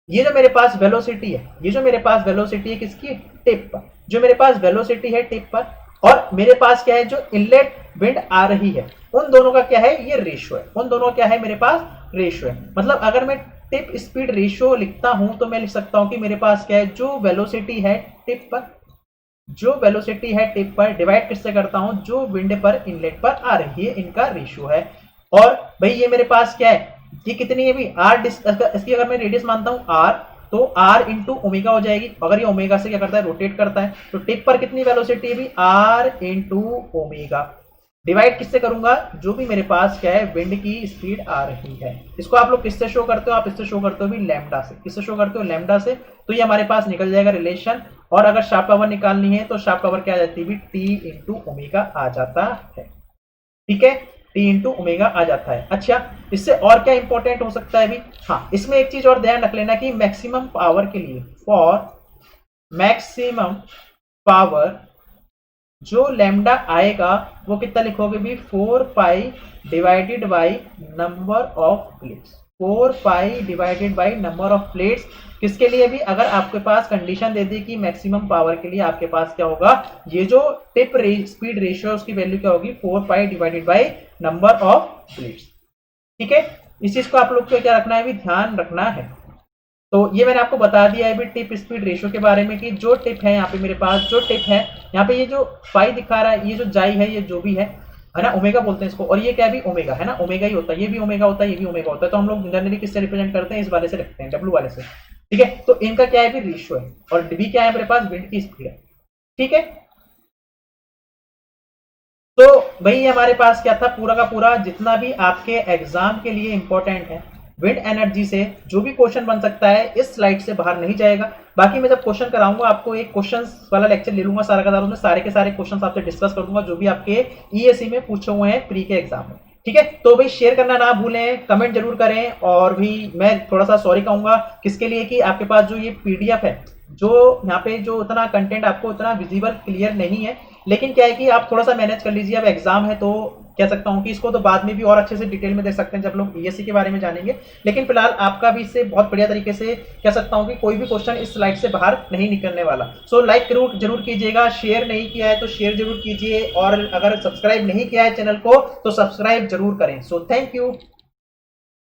ये जो मेरे पास वेलोसिटी है, ये जो मेरे पास वेलोसिटी है किसकी टिप पर, जो मेरे पास वेलोसिटी है टिप पर, और मेरे पास क्या है जो इनलेट विंड आ रही है उन दोनों का क्या है ये रेशियो है, उन दोनों क्या है मेरे पास रेशियो है। मतलब अगर मैं टिप स्पीड रेशियो लिखता हूं तो मैं लिख सकता हूं कि मेरे पास क्या है जो वेलोसिटी है टिप पर, जो वेलोसिटी है टिप पर डिवाइड किससे करता हूं जो विंड पर इनलेट पर आ रही है, इनका रेशियो है। और भाई ये मेरे पास क्या है ये कितनी है भी आर, इसकी अगर मैं रेडियस मानता हूं आर तो आर इंटू ओमेगा हो जाएगी। अगर ये ओमेगा से क्या करता है रोटेट करता है तो टिप पर कितनी वेलोसिटी है भी आर इंटू ओमेगा डिवाइड किससे करूंगा जो भी मेरे पास क्या है विंड की स्पीड आ रही है। इसको आप लोग किससे शो करते हो, आप इससे शो करते हो भी लैम्डा से। किससे शो करते हो लैम्डा से। तो ये हमारे पास निकल जाएगा रिलेशन। और अगर शार्प पावर निकालनी है तो शार्प पावर क्या आ जाती है भी टी इंटू ओमेगा आ जाता है। ठीक है, टी इंटू ओमेगा आ जाता है। अच्छा इससे और क्या इंपॉर्टेंट हो सकता है भी, हाँ इसमें एक चीज और ध्यान रख लेना कि मैक्सिमम पावर के लिए फॉर मैक्सिमम पावर जो लैम्डा आएगा वो कितना लिखोगे भी 4 पाई divided by number of plates. 4 pi divided by number of plates किसके लिए भी, अगर आपके पास कंडीशन दे दी कि मैक्सिमम पावर के लिए आपके पास क्या होगा ये जो टिप स्पीड रेशियो उसकी वैल्यू क्या होगी 4 पाई divided by number of plates. ठीक है, इस चीज को आप लोग को क्या रखना है भी ध्यान रखना है। तो ये मैंने आपको बता दिया है भी टिप स्पीड रेशियो के बारे में कि जो टिप है यहाँ पे मेरे पास जो टिप है यहाँ पे ये जो फाई दिखा रहा है ये जो जाई है ये जो भी है ना ओमेगा बोलते हैं इसको, और ये क्या है भी ओमेगा है ना, ओमेगा ही होता है, ये भी ओमेगा होता है, ये भी ओमेगा होता है। तो हम लोग जनरली किससे रिप्रेजेंट करते हैं इस वाले से रखते हैं डब्ल्यू वाले से। ठीक है, तो इनका क्या है भी रेशियो है और डी क्या है मेरे पास विंड की स्पीड है। ठीक है, तो भाई हमारे पास क्या था पूरा का पूरा जितना भी आपके एग्जाम के लिए इंपॉर्टेंट है विंड एनर्जी से जो भी क्वेश्चन बन सकता है इस स्लाइड से बाहर नहीं जाएगा। बाकी मैं जब क्वेश्चन कराऊंगा आपको एक क्वेश्चंस वाला लेक्चर ले लूंगा सारा का सारा, उसमें सारे के सारे क्वेश्चंस आपसे डिस्कस कर दूंगा जो भी आपके ईएससी में पूछे हुए हैं प्री के एग्जाम में। ठीक है, तो भाई शेयर करना ना भूलें, कमेंट जरूर करें। और भी मैं थोड़ा सा सॉरी कहूंगा किसके लिए कि आपके पास जो ये पीडीएफ है, जो यहाँ पे जो उतना कंटेंट आपको उतना विजिबल क्लियर नहीं है, लेकिन क्या है कि आप थोड़ा सा मैनेज कर लीजिए। अब एग्जाम है तो कह सकता हूँ कि इसको तो बाद में भी और अच्छे से डिटेल में देख सकते हैं जब लोग ईएससी के बारे में जानेंगे। लेकिन फिलहाल आपका भी इससे बहुत बढ़िया तरीके से कह सकता हूँ कि कोई भी क्वेश्चन इस स्लाइड से बाहर नहीं निकलने वाला। सो लाइक जरूर कीजिएगा, शेयर नहीं किया है तो शेयर जरूर कीजिए, और अगर सब्सक्राइब नहीं किया है चैनल को तो सब्सक्राइब जरूर करें। So thank you.